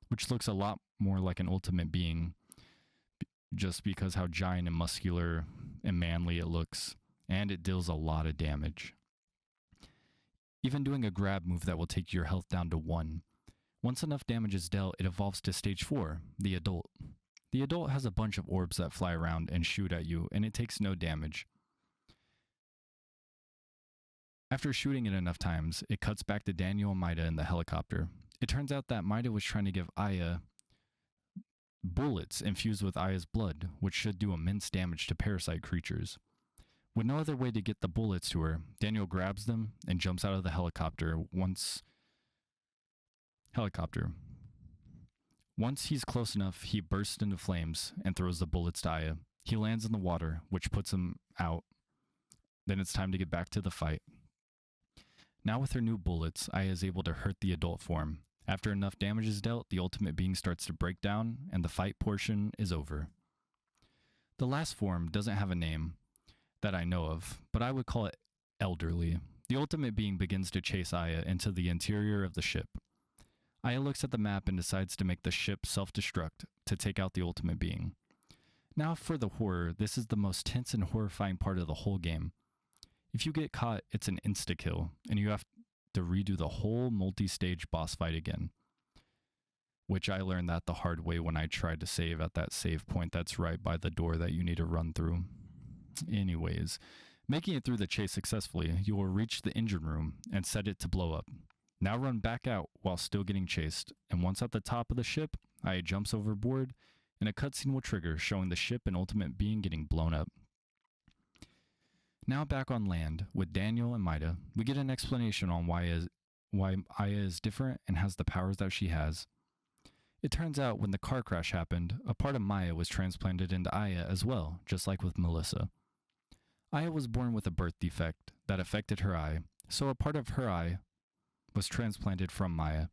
which looks a lot more like an ultimate being, just because how giant and muscular and manly it looks, and it deals a lot of damage. Even doing a grab move that will take your health down to 1. Once enough damage is dealt, it evolves to Stage 4, the adult. The adult has a bunch of orbs that fly around and shoot at you, and it takes no damage. After shooting it enough times, it cuts back to Daniel and Maida in the helicopter. It turns out that Maida was trying to give Aya bullets infused with Aya's blood, which should do immense damage to parasite creatures. With no other way to get the bullets to her, Daniel grabs them and jumps out of the helicopter. Once he's close enough, he bursts into flames and throws the bullets to Aya. He lands in the water, which puts him out. Then it's time to get back to the fight. Now with her new bullets, Aya is able to hurt the adult form. After enough damage is dealt, the ultimate being starts to break down, and the fight portion is over. The last form doesn't have a name that I know of, but I would call it Elderly. The ultimate being begins to chase Aya into the interior of the ship. Aya looks at the map and decides to make the ship self-destruct to take out the ultimate being. Now for the horror, this is the most tense and horrifying part of the whole game. If you get caught, it's an insta-kill, and you have to redo the whole multi-stage boss fight again. Which I learned that the hard way when I tried to save at that save point that's right by the door that you need to run through. Anyways, making it through the chase successfully, you will reach the engine room and set it to blow up. Now run back out while still getting chased, and once at the top of the ship, Aya jumps overboard, and a cutscene will trigger showing the ship and ultimate being getting blown up. Now back on land, with Daniel and Maida, we get an explanation on why Aya is different and has the powers that she has. It turns out when the car crash happened, a part of Maya was transplanted into Aya as well, just like with Melissa. Aya was born with a birth defect that affected her eye, so a part of her eye was transplanted from Maya.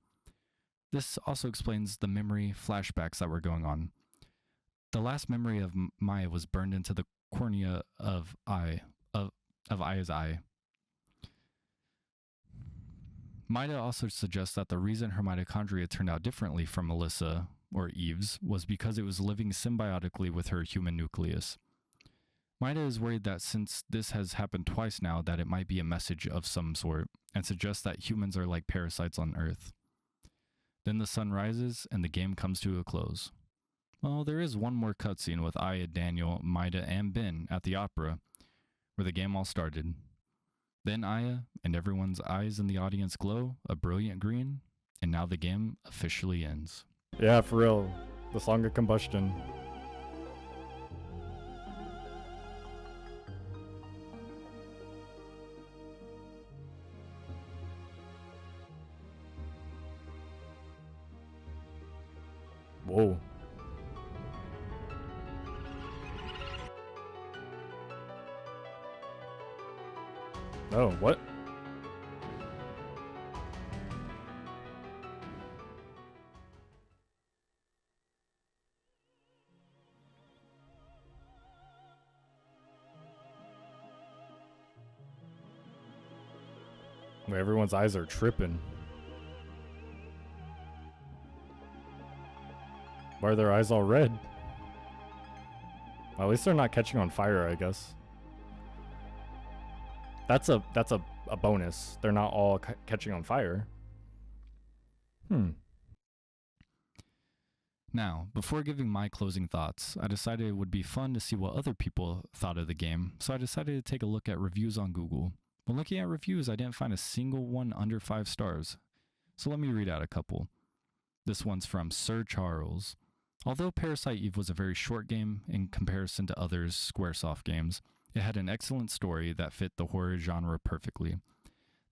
This also explains the memory flashbacks that were going on. The last memory of Maya was burned into the cornea of Aya's eye. Maida also suggests that the reason her mitochondria turned out differently from Melissa, or Eve's, was because it was living symbiotically with her human nucleus. Maida is worried that since this has happened twice now, that it might be a message of some sort, and suggests that humans are like parasites on Earth. Then the sun rises, and the game comes to a close. Well, there is one more cutscene with Aya, Daniel, Maida, and Ben at the opera, where the game all started. Then Aya and everyone's eyes in the audience glow a brilliant green, and now the game officially ends. Yeah, for real. The Song of Combustion. Whoa. Oh, what? Wait, everyone's eyes are tripping. Why are their eyes all red? Well, at least they're not catching on fire, I guess. That's a bonus. They're not all catching on fire. Now, before giving my closing thoughts, I decided it would be fun to see what other people thought of the game, so I decided to take a look at reviews on Google. When looking at reviews, I didn't find a single one under 5 stars, so let me read out a couple. This one's from Sir Charles. Although Parasite Eve was a very short game in comparison to other Squaresoft games, it had an excellent story that fit the horror genre perfectly.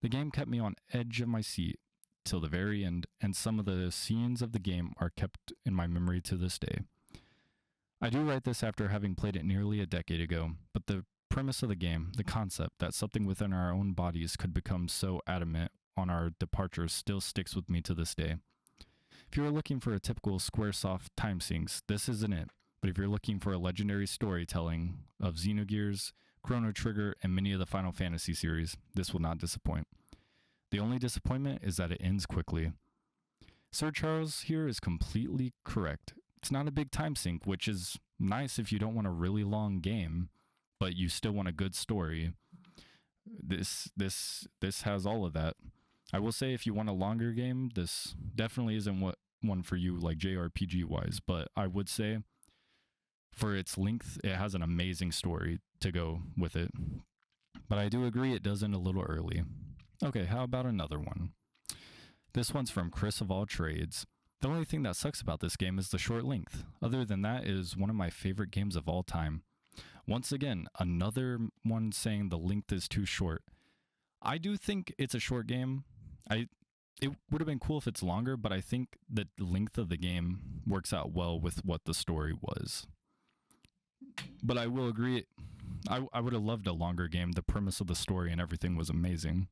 The game kept me on edge of my seat till the very end, and some of the scenes of the game are kept in my memory to this day. I do write this after having played it nearly a decade ago, but the premise of the game, the concept that something within our own bodies could become so adamant on our departure still sticks with me to this day. If you are looking for a typical Squaresoft time sinks, this isn't it, but if you're looking for a legendary storytelling of Xenogears, Chrono Trigger, and many of the Final Fantasy series, this will not disappoint. The only disappointment is that it ends quickly. Sir Charles here is completely correct. It's not a big time sink, which is nice if you don't want a really long game, but you still want a good story. This has all of that. I will say if you want a longer game, this definitely isn't one for you, like JRPG wise, but I would say for its length, it has an amazing story to go with it. But I do agree it does end a little early. Okay, how about another one? This one's from Chris of All Trades. The only thing that sucks about this game is the short length. Other than that, it is one of my favorite games of all time. Once again, another one saying the length is too short. I do think it's a short game. It would have been cool if it's longer, but I think the length of the game works out well with what the story was. But I will agree, I would have loved a longer game. The premise of the story and everything was amazing.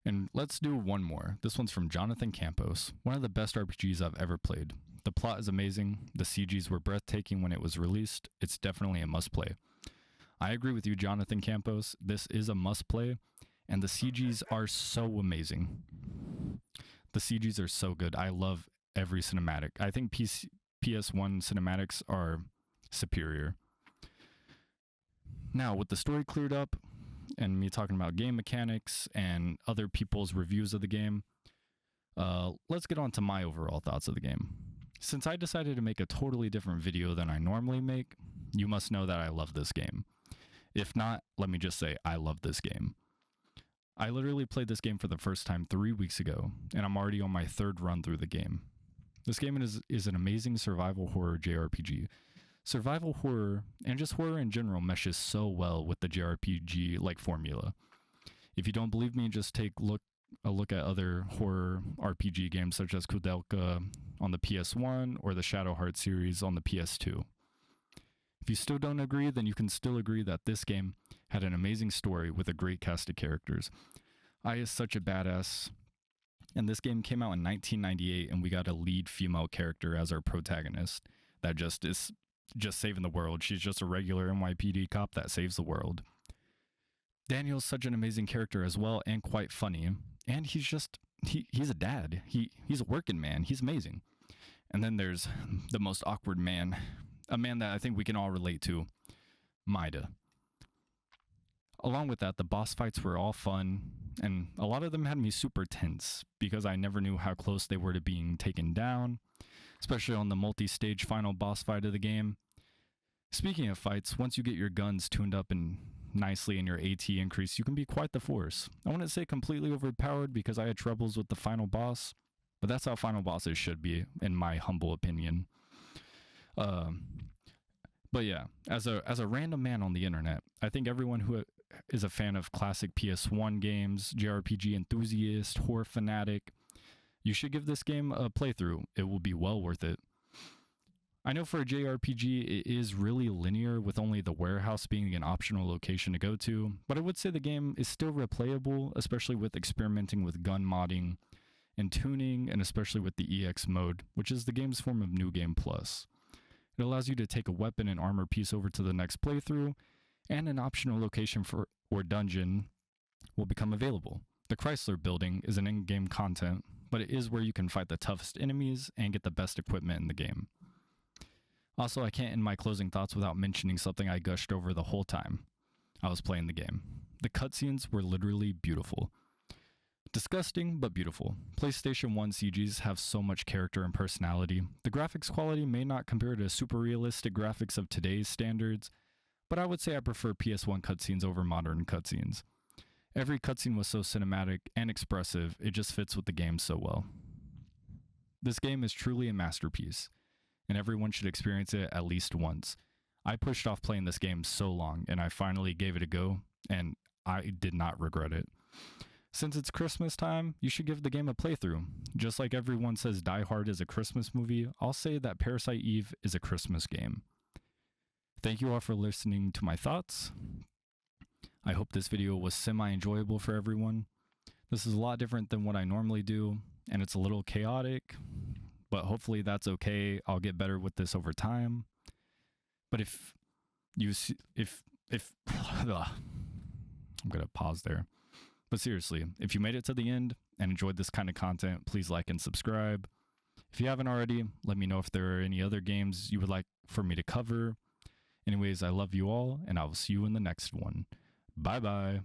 And let's do one more. This one's from Jonathan Campos, one of the best RPGs I've ever played. The plot is amazing. The CGs were breathtaking when it was released. It's definitely a must-play. I agree with you, Jonathan Campos. This is a must-play, and the CGs are so amazing. The CGs are so good. I love every cinematic. I think PS1 cinematics are superior. Now, with the story cleared up, and me talking about game mechanics and other people's reviews of the game, let's get on to my overall thoughts of the game. Since I decided to make a totally different video than I normally make, you must know that I love this game. If not, let me just say I love this game. I literally played this game for the first time 3 weeks ago, and I'm already on my 3rd run through the game. This game is an amazing survival horror JRPG. Survival horror, and just horror in general, meshes so well with the JRPG-like formula. If you don't believe me, just take a look at other horror RPG games such as Kudelka on the PS1 or the Shadow Heart series on the PS2. If you still don't agree, then you can still agree that this game had an amazing story with a great cast of characters. Ai is such a badass, and this game came out in 1998, and we got a lead female character as our protagonist that just saving the world. She's just a regular NYPD cop that saves the world. Daniel's such an amazing character as well, and quite funny. And he's a dad. He's a working man. He's amazing. And then there's the most awkward man, a man that I think we can all relate to, Maida. Along with that, the boss fights were all fun, and a lot of them had me super tense because I never knew how close they were to being taken down, especially on the multi-stage final boss fight of the game. Speaking of fights, once you get your guns tuned up and nicely and your AT increase, you can be quite the force. I wouldn't say completely overpowered because I had troubles with the final boss, but that's how final bosses should be, in my humble opinion. But yeah, as a random man on the internet, I think everyone who is a fan of classic PS1 games, JRPG enthusiast, horror fanatic, you should give this game a playthrough. It will be well worth it. I know for a JRPG, it is really linear with only the warehouse being an optional location to go to, but I would say the game is still replayable, especially with experimenting with gun modding and tuning, and especially with the EX mode, which is the game's form of New Game Plus. It allows you to take a weapon and armor piece over to the next playthrough, and an optional location or dungeon will become available. The Chrysler building is an in-game content, but it is where you can fight the toughest enemies and get the best equipment in the game. Also, I can't end my closing thoughts without mentioning something I gushed over the whole time I was playing the game. The cutscenes were literally beautiful. Disgusting, but beautiful. PlayStation 1 CGs have so much character and personality. The graphics quality may not compare to super realistic graphics of today's standards, but I would say I prefer PS1 cutscenes over modern cutscenes. Every cutscene was so cinematic and expressive, it just fits with the game so well. This game is truly a masterpiece, and everyone should experience it at least once. I pushed off playing this game so long, and I finally gave it a go, and I did not regret it. Since it's Christmas time, you should give the game a playthrough. Just like everyone says Die Hard is a Christmas movie, I'll say that Parasite Eve is a Christmas game. Thank you all for listening to my thoughts. I hope this video was semi-enjoyable for everyone. This is a lot different than what I normally do, and it's a little chaotic, but hopefully that's okay. I'll get better with this over time. But I'm gonna pause there. But seriously, if you made it to the end and enjoyed this kind of content, please like and subscribe. If you haven't already, let me know if there are any other games you would like for me to cover. Anyways, I love you all, and I will see you in the next one. Bye-bye.